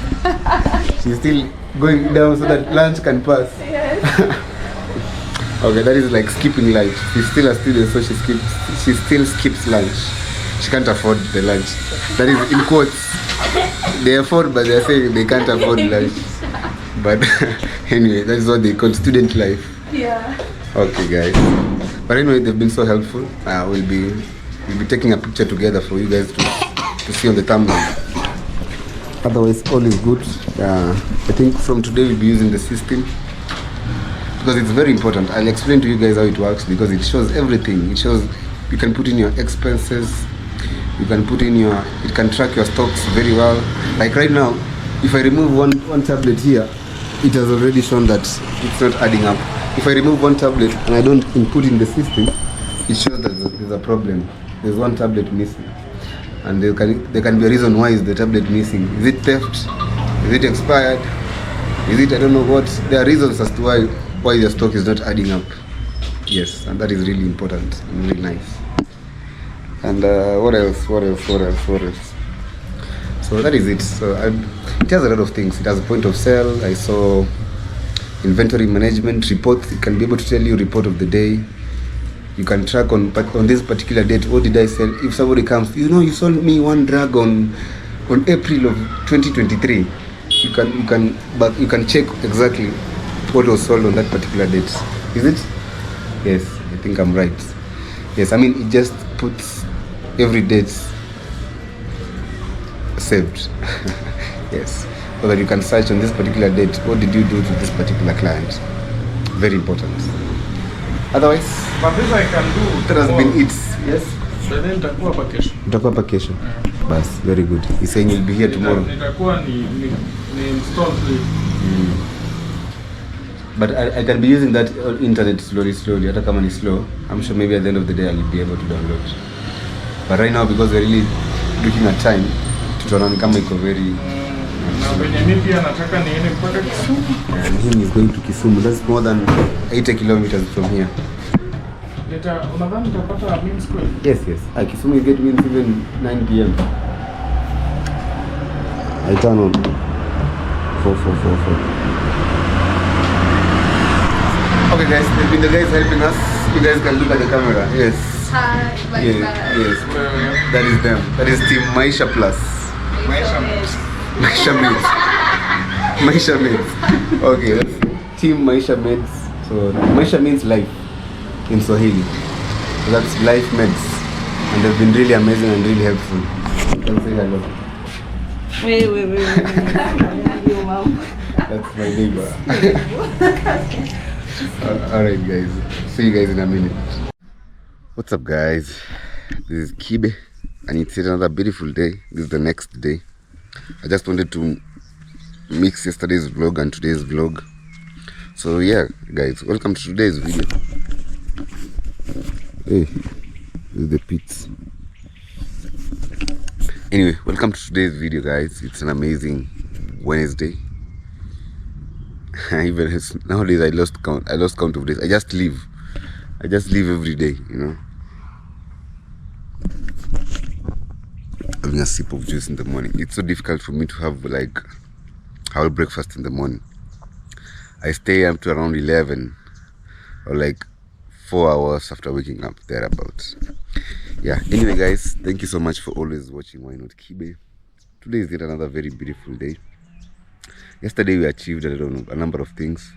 She's still going down so that lunch can pass. Yes. Okay, that is like skipping lunch. She's still a student, so she still skips lunch. She can't afford the lunch. That is in quotes. They afford, but they're saying they can't afford lunch. But anyway, that is what they call student life. Yeah. Okay, guys. But anyway, they've been so helpful. We'll be taking a picture together for you guys to see on the thumbnail. Otherwise, all is good. I think from today we'll be using the system because it's very important. I'll explain to you guys how it works because it shows everything. It shows you can put in your expenses. You can put in it can track your stocks very well. Like right now, if I remove one tablet here, it has already shown that it's not adding up. If I remove one tablet and I don't input in the system, it shows that there's a problem. There's one tablet missing. And there can be a reason why is the tablet missing. Is it theft? Is it expired? Is it I don't know what? There are reasons as to why your stock is not adding up. Yes, and that is really important and really nice. And what else? So that is it. So it has a lot of things. It has a point of sale. I saw inventory management report. It can be able to tell you report of the day. You can track on this particular date. What did I sell? If somebody comes, you sold me one drug on April of 2023. You can check exactly what was sold on that particular date. Is it? Yes, I think I'm right. Yes, I mean it just puts every date saved. Yes, so that you can search on this particular date. What did you do to this particular client? Very important. Otherwise, but this I can do. That has been it. Yes. But then nitakuwa vacation. Utakuwa vacation. Bas, very good. He's saying you'll be here tomorrow. Nitakuwa ni install it. But I can be using that internet slowly. Hata kama ni slow, I'm sure maybe at the end of the day I'll be able to download. But right now because we're really looking at time, tutaona ni kama iko very. Na venye mimi pia nataka niende mpaka Kisumu. And him is going to Kisumu. That's more than 80 kilometers from here. Unadhani utapata means kweli? Yes. Kisumu you get means even 9 p.m. I turn on 4. Okay guys, they've been the guys helping us. You guys can look at the camera. Yes. Hi, bye. Yes. That is them. That is Team Maisha Plus. Maisha Meds. Okay, that's Team Maisha Meds. So Maisha means life in Swahili. So that's Life Meds. And they've been really amazing and really helpful. You can say hello. Wait. That's my neighbor. Alright guys, see you guys in a minute. What's up guys? This is Kibe and it's another beautiful day. This is the next day. I just wanted to mix yesterday's vlog and today's vlog. So yeah guys, welcome to today's video. Hey, this is the pits. Anyway, welcome to today's video guys. It's an amazing Wednesday. Even nowadays I lost count of days. I just live every day, having a sip of juice in the morning. It's so difficult for me to have whole breakfast in the morning. I stay up to around 11 or 4 hours after waking up, thereabouts. Yeah, anyway guys, thank you so much for always watching Why Not Kibe. Today is yet another very beautiful day. Yesterday we achieved a number of things.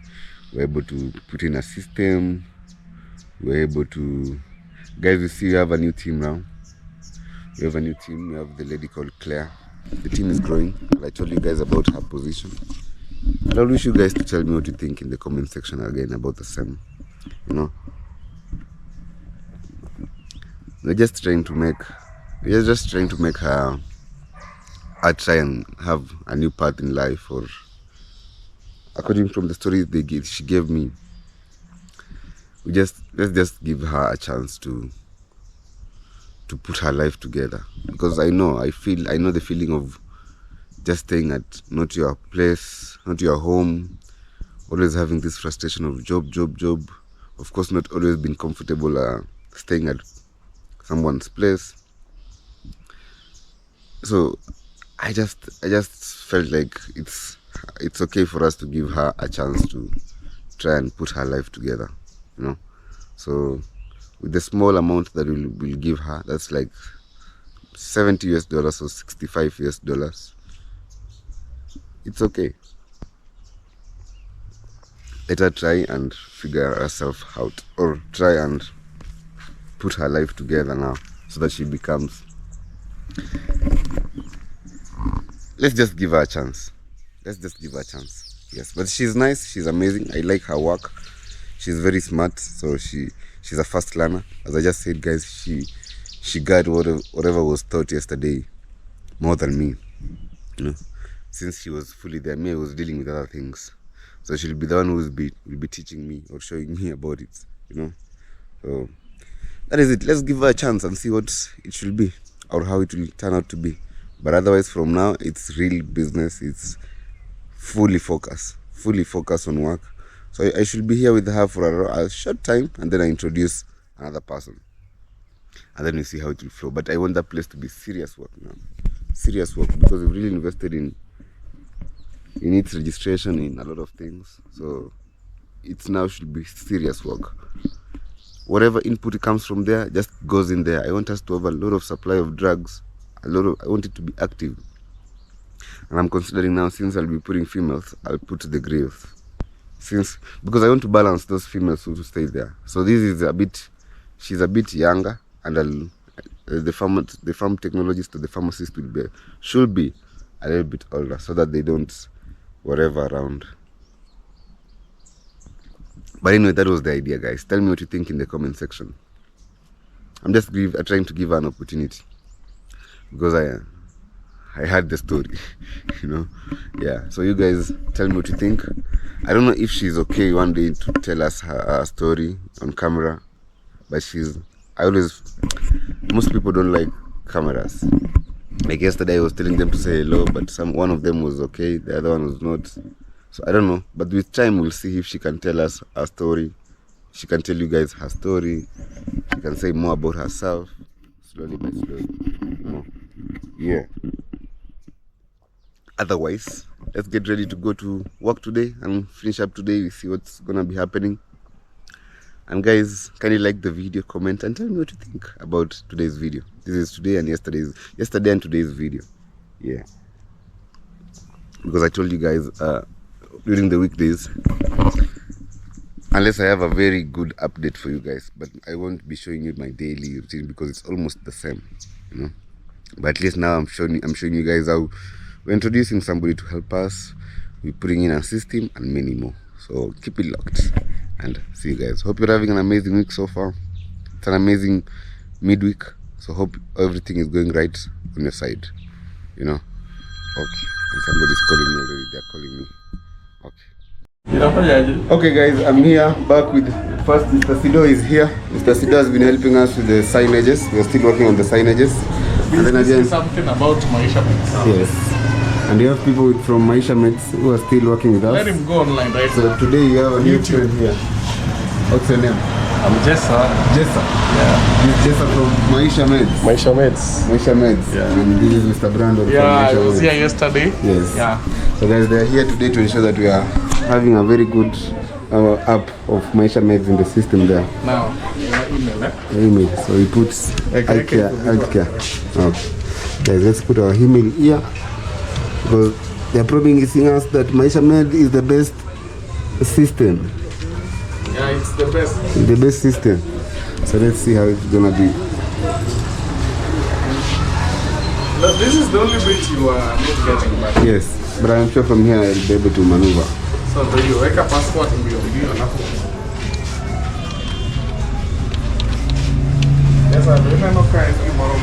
We were able to put in a system. We were able to... Guys, you see we have a new team now. We have a new team. We have the lady called Claire. The team is growing. I told you guys about her position. And I wish you guys to tell me what you think in the comment section again about the same. You know, we're just trying to make her try and have a new path in life, or according from the stories she gave me. Let's just give her a chance to put her life together, because I know the feeling of just staying at not your place, not your home, always having this frustration of job. Of course, not always been comfortable staying at someone's place. So I just felt like it's okay for us to give her a chance to try and put her life together, you know. So with the small amount that we'll give her, that's like $70 or $65. It's okay. Let her try and figure herself out, or try and put her life together now, so that she becomes. Let's just give her a chance. Yes, but she's nice. She's amazing. I like her work. She's very smart. So she's a fast learner. As I just said, guys, she got whatever was taught yesterday more than me. You know, since she was fully there, me, I was dealing with other things. So she'll be the one who will be teaching me or showing me about it. You know, so that is it. Let's give her a chance and see what it should be, or how it will turn out to be. But otherwise, from now, it's real business. It's fully focus on work. So I should be here with her for a short time, and then I introduce another person, and then we see how it will flow. But I want that place to be serious work now, because we've really invested in its registration, in a lot of things. So it's now should be serious work. Whatever input comes from there just goes in there. I want us to have a lot of supply of drugs. I want it to be active. And I'm considering now, since I'll be putting females, I'll put the graves. Because I want to balance those females who stay there. So this is she's a bit younger, and the farm technologist or the pharmacist should be a little bit older, so that they don't whatever around. But anyway, that was the idea, guys. Tell me what you think in the comment section. I'm just trying to give her an opportunity, because I heard the story, you know. Yeah, so you guys tell me what you think. I don't know if she's okay one day to tell us her story on camera, but most people don't like cameras. Like yesterday I was telling them to say hello, but one of them was okay, the other one was not. So I don't know, but with time we'll see if she can tell us her story. She can tell you guys her story. She can say more about herself, slowly by slowly, you know. Yeah. Otherwise, let's get ready to go to work today and finish up today. We see what's gonna be happening. And guys, can you like the video, comment, and tell me what you think about today's video. This is today and yesterday and today's video. Yeah. Because I told you guys during the weekdays, unless I have a very good update for you guys, but I won't be showing you my daily routine because it's almost the same, you know. But at least now I'm showing you guys how we're introducing somebody to help us. We're putting in a system and many more. So keep it locked and see you guys. Hope you're having an amazing week so far. It's an amazing midweek. So hope everything is going right on your side, you know. Okay, and somebody's calling me already. They're calling me. Okay. Okay guys, I'm here back with first Mr. Sido is here. Mr. Sido has been helping us with the signages. We're still working on the signages. And then again, something about Maisha Meds. Yes. And you have people from Maisha Meds who are still working with us. Let him go online right so now. So today you have a new friend here. What's your name? I'm Jessa. Jessa. Yeah. This is Jessa from Maisha Meds. Maisha Meds. Maisha Meds. Yeah. And this is Mr. Brandon. Yeah, from Maisha I was Meds. here yesterday. Yes. Yeah. So guys, they're here today to ensure that we are having a very good app of Maisha Meds in the system there. Now, your email, eh? Email. So we put healthcare. Okay. Guys, let's put our email here, because they're promising us that Maisha Med is the best system. Yeah, it's the best. The best system. So let's see how it's gonna be. But this is the only bit you are not getting back. Yes. But I'm sure from here I'll be able to maneuver. So do you wake up passport and you enough? Yes, I don't know tomorrow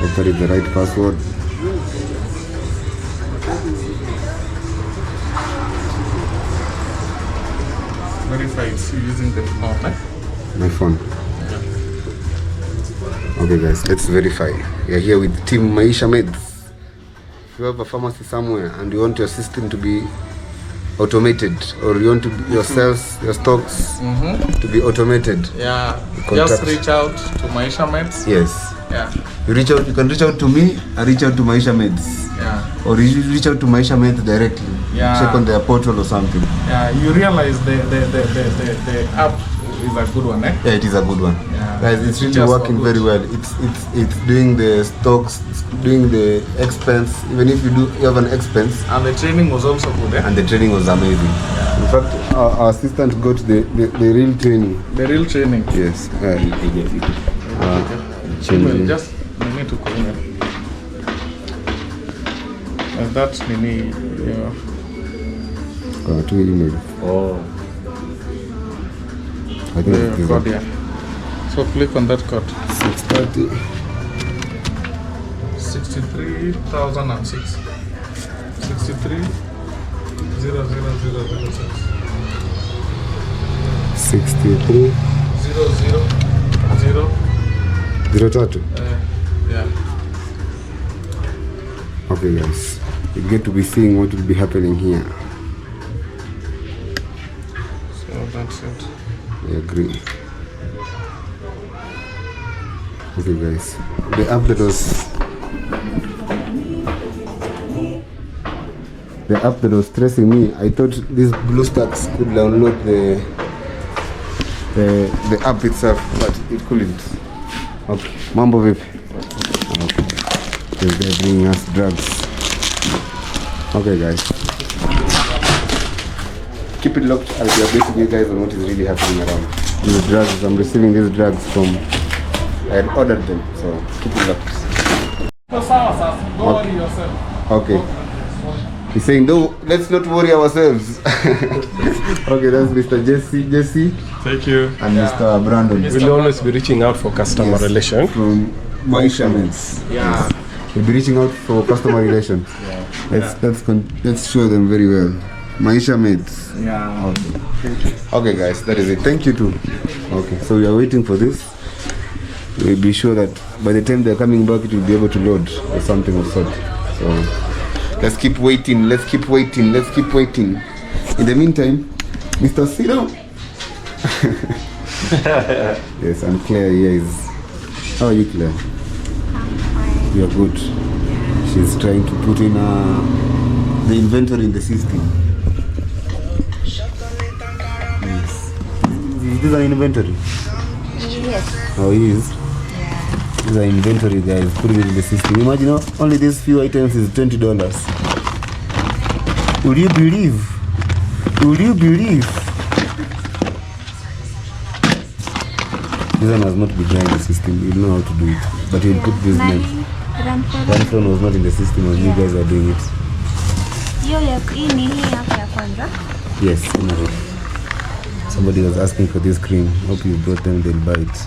Hope that is the right password. verify it's using the phone, eh? My phone. Okay guys, let's verify. We are here with Team Maisha Meds. If you have a pharmacy somewhere and you want your system to be automated, or you want to your sales, your stocks to be automated, Yeah, just reach out to Maisha Meds. yes, Yeah, you can reach out to me and reach out to Maisha Meds, yeah, or you reach out to Maisha Meds directly. Yeah. Check on their portal or something. yeah. You realize the app is a good one, eh? Yeah, it is a good one. Yeah. Guys, it's really Just for working good. very well. It's doing the stocks, it's doing the expense. Even if you have an expense, And the training was also good, eh? and the training was amazing. In fact, our assistant got the real training. The real training. Yes. Email, just need to call me. That's Nini. Yeah. To email. Oh. I think The it's code, yeah. So click on that code. 630. 63,006. 63 00006. 63 000. 03. Yeah. Okay, guys. You get to be seeing what will be happening here. So that's it. I agree. Okay, guys. The app that was stressing me, I thought these BlueStacks could download the app itself, but it couldn't. Okay, mambo vipi? Okay, they're bringing us drugs. Okay, guys. Keep it locked. I'll be updating you guys on what is really happening around. These drugs, I'm receiving these drugs from, I had ordered them, so keep it locked. So, don't worry yourself. Okay. He's saying, no, let's not worry ourselves. Okay, that's Mr. Jesse Thank you. and Mr. Brandon. We'll always be reaching out for customer Yes. relation. From Maisha Meds. Yeah. We'll be reaching out for customer relations. Let's show them very well. Maisha Meds. Yeah. Okay guys, that is it. Thank you too. Okay, so we are waiting for this. We'll be sure that by the time they're coming back, it will be able to load or something of sort. So let's keep waiting. In the meantime, Mr. Ciro. Yes, and Claire here is. How are you, Claire? You're good. She's trying to put in the inventory in the system. Yes. Is this an inventory? Yes. Oh, he is? This is an inventory, guys. Putting it in the system. Imagine only these few items is $20. Would you believe? This one has not been behind the system. You know how to do it. But he'll put this name. Ranfron was not in the system and you guys are doing it. Hii ni hii hapa ya kwanza. Yes, somebody was asking for this cream. Hope you brought them, they'll buy it.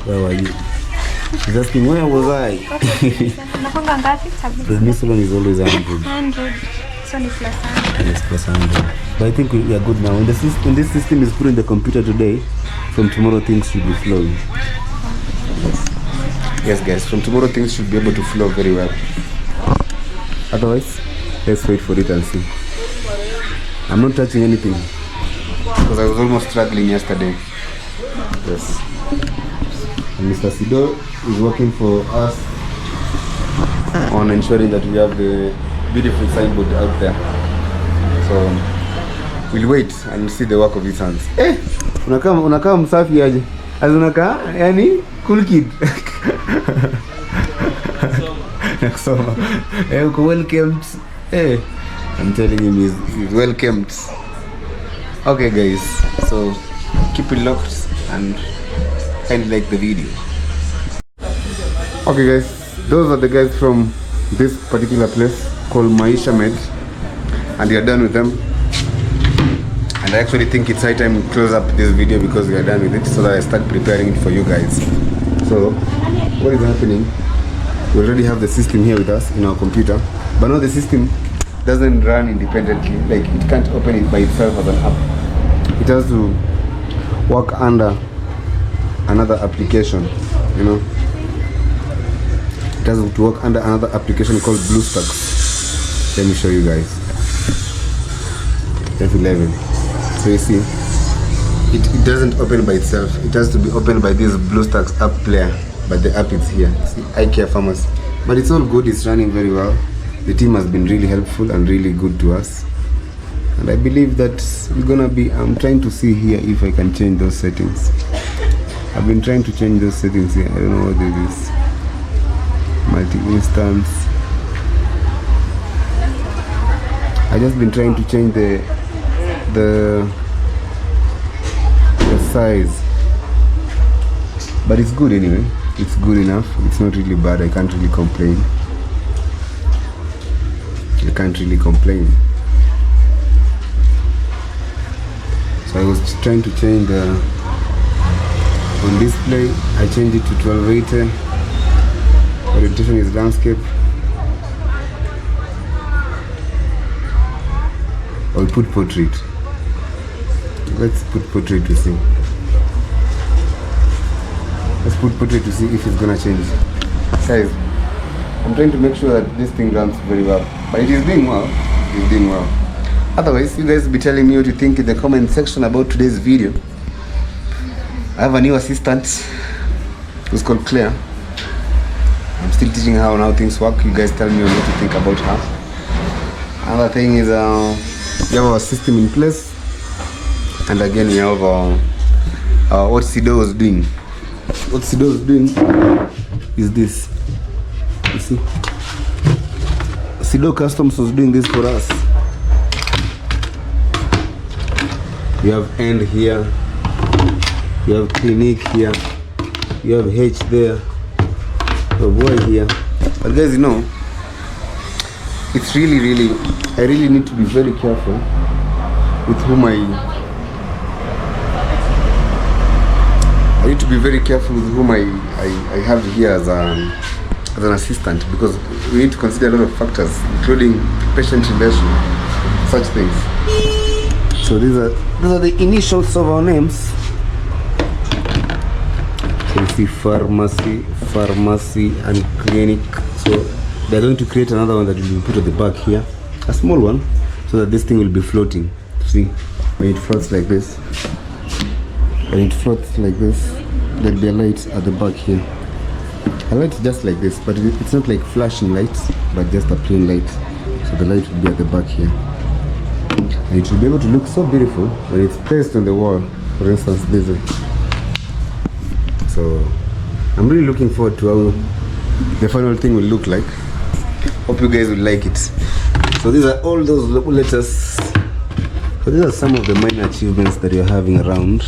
Where were you? She's asking, where was I? Nakonga ngapi? Prednisolone is always 100. 100. So ni plus 100. Yes, plus 100. But I think we are good now. When this system is put in the computer today, from tomorrow things should be flowing. Yes guys, from tomorrow things should be able to flow very well. Otherwise, let's wait for it and see. I'm not touching anything because I was almost struggling yesterday. Yes. And Mr. Sido is working for us on ensuring that we have the beautiful signboard out there. So we'll wait and see the work of his hands. Unakaa msafi aje? Unakaa yani cool kid. Nakusoma. Uko welcomed. I'm telling him he's welcomed. Okay guys, so keep it locked and kindly like the video. Okay guys, those are the guys from this particular place called Maisha Med, and we are done with them. And I actually think it's high time to close up this video because we are done with it, so that I start preparing it for you guys. So what is happening, we already have the system here with us in our computer, but now the system doesn't run independently. Like, it can't open it by itself as an app. It has to work under another application, you know. It has to work under another application called BlueStacks. Let me show you guys. F11. So you see, it doesn't open by itself. It has to be opened by this BlueStacks app player, but the app is here. See, iCare Pharmacy. But it's all good, it's running very well. The team has been really helpful and really good to us. And I believe that we're gonna be, I'm trying to see here if I can change those settings. I've been trying to change those settings here. I don't know what it is. Multi-instance. I just been trying to change the size. But it's good anyway. It's good enough. It's not really bad. I can't really complain. So I was trying to change the on display. I changed it to 1280. Orientation is landscape. I'll put portrait. Let's put portrait to see. Let's put portrait to see if it's gonna change. Guys, I'm trying to make sure that this thing runs very well. But it is doing well. It is doing well. Otherwise, you guys be telling me what you think in the comment section about today's video. I have a new assistant who's called Claire. I'm still teaching her on how things work. You guys tell me what you think about her. Another thing is we have our system in place. And again, we have what Sido was doing. What Sido was doing is this. You see? Sido Customs was doing this for us. You have end here. You have clinic here. You have H there. You have Y here. But guys, you know, it's really, I really need to be very careful with whom I need to be very careful with whom I have here as an assistant, because we need to consider a lot of factors, including patient relation, such things. So these are the initials of our names. So you see pharmacy and clinic. So they're going to create another one that will be put at the back here, a small one, so that this thing will be floating. See, when it floats like this, there'll be a light at the back here. A light just like this, but it's not like flashing lights, but just a plain light. So the light will be at the back here. And it will be able to look so beautiful when it's placed on the wall, for instance this way. So I'm really looking forward to how the final thing will look like. Hope you guys will like it. So these are all those letters. So these are some of the minor achievements that you're having around.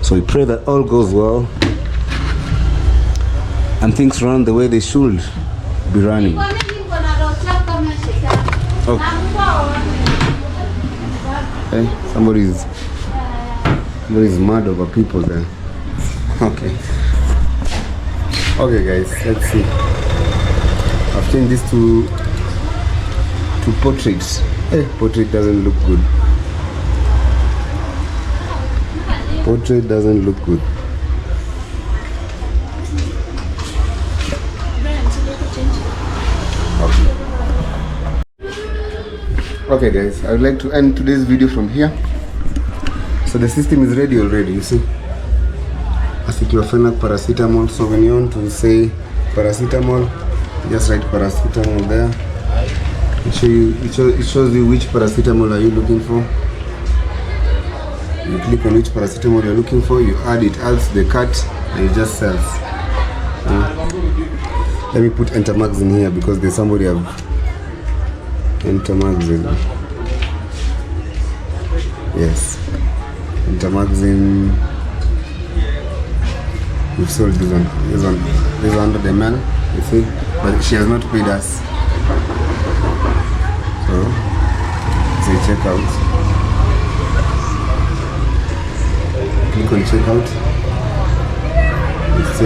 So we pray that all goes well and things run the way they should be running. Okay. Somebody's mad over people there. Okay. Okay guys, let's see. I've changed this to portraits. Portrait doesn't look good. Portrait doesn't look good. Okay guys, I would like to end today's video from here. So the system is ready already, you see. Aceclofenac, paracetamol. So when you want to say paracetamol, just write paracetamol there. It shows you which paracetamol are you looking for. You click on which paracetamol you're looking for, you add it, adds the cut, and it just sells. Let me put Entermaxin here because there's somebody have Entermaxin. Yes. Entermaxin We've sold this one. This 100 ml, you see, but she has not paid us. So say check out. Click on check out. It's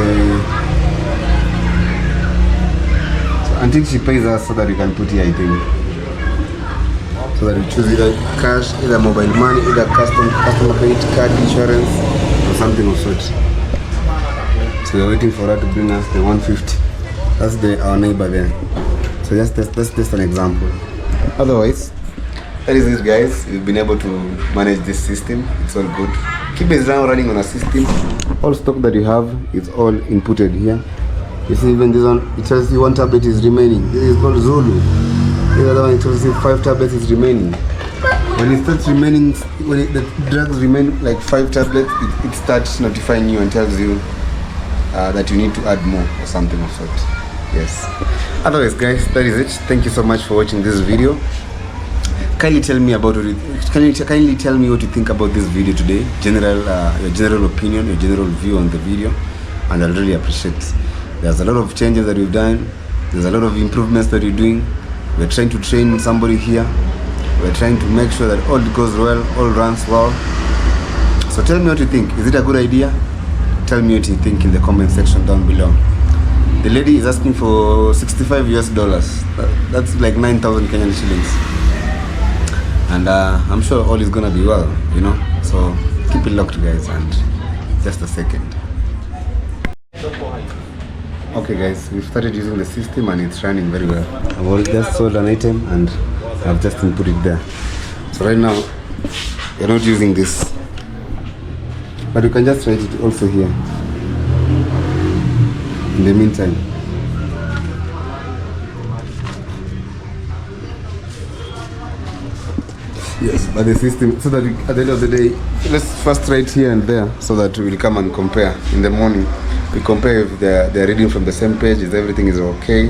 until she pays us so that we can put here, I think. So that we choose either cash, either mobile money, either customer credit card, insurance, or something of sort. So we're waiting for her to bring us the 150. That's our neighbor there. So that's just an example. Otherwise, that is it, guys. We've been able to manage this system. It's all good. Keep it now running on a system. All stock that you have is all inputted here. You see, even this one, it tells you 1 tablet is remaining. This is called Zulu. The other one, it tells you 5 tablets is remaining. When it starts remaining, the drugs remain like 5 tablets, it starts notifying you and tells you that you need to add more or something of sort. Yes. Otherwise, guys, that is it. Thank you so much for watching this video. Kindly tell me what you think about this video today. Your general opinion, your general view on the video, and I'll really appreciate. There's a lot of changes that we've done. There's a lot of improvements that we're doing. We're trying to train somebody here. We're trying to make sure that all goes well, all runs well. So tell me what you think. Is it a good idea? Tell me what you think in the comment section down below. The lady is asking for $65 US. That's like 9,000 Kenyan shillings. And I'm sure all is gonna be well, you know. So keep it locked, guys. And just a second. Okay, guys, we've started using the system and it's running very well. I've already just sold an item and I've just input it there. So right now, we're not using this, but you can just write it also here. In the meantime, yes, but the system, so that at the end of the day, let's first write here and there so that we'll come and compare in the morning. We compare if they're reading from the same page, is everything is okay,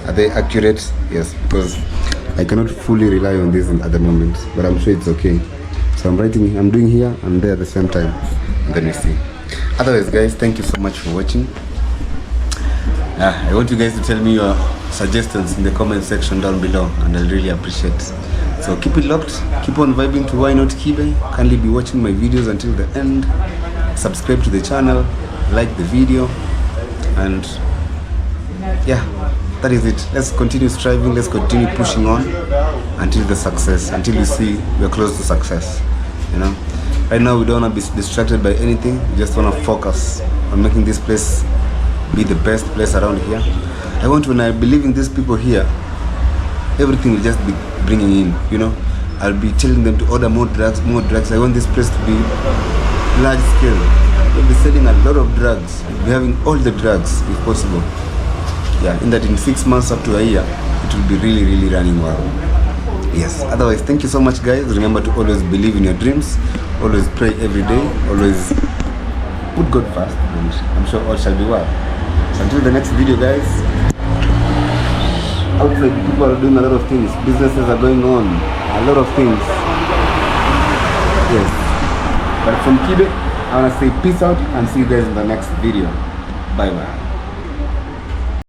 are they accurate? Yes, because I cannot fully rely on this at the moment, but I'm sure it's okay. So I'm doing here and there at the same time, and then we see. Otherwise, guys, thank you so much for watching. I want you guys to tell me your suggestions in the comment section down below, and I'll really appreciate. So keep it locked, keep on vibing to Why Not Kibe. Kindly be watching my videos until the end. Subscribe to the channel, like the video, and yeah, that is it. Let's continue striving, let's continue pushing on until the success, until we see we're close to success, you know. Right now we don't want to be distracted by anything. We just want to focus on making this place be the best place around here. When I believe in these people here, everything will just be bringing in, you know. I'll be telling them to order more drugs. I want this place to be large scale. We'll be selling a lot of drugs. We'll be having all the drugs if possible. Yeah, in that in 6 months up to a year, it will be really, really running well. Yes, otherwise, thank you so much, guys. Remember to always believe in your dreams. Always pray every day. Always put God first, and I'm sure all shall be well. So until the next video, guys. Outside, people are doing a lot of things. Businesses are going on. A lot of things. Yes. But from Kibe, I want to say peace out and see you guys in the next video. Bye bye.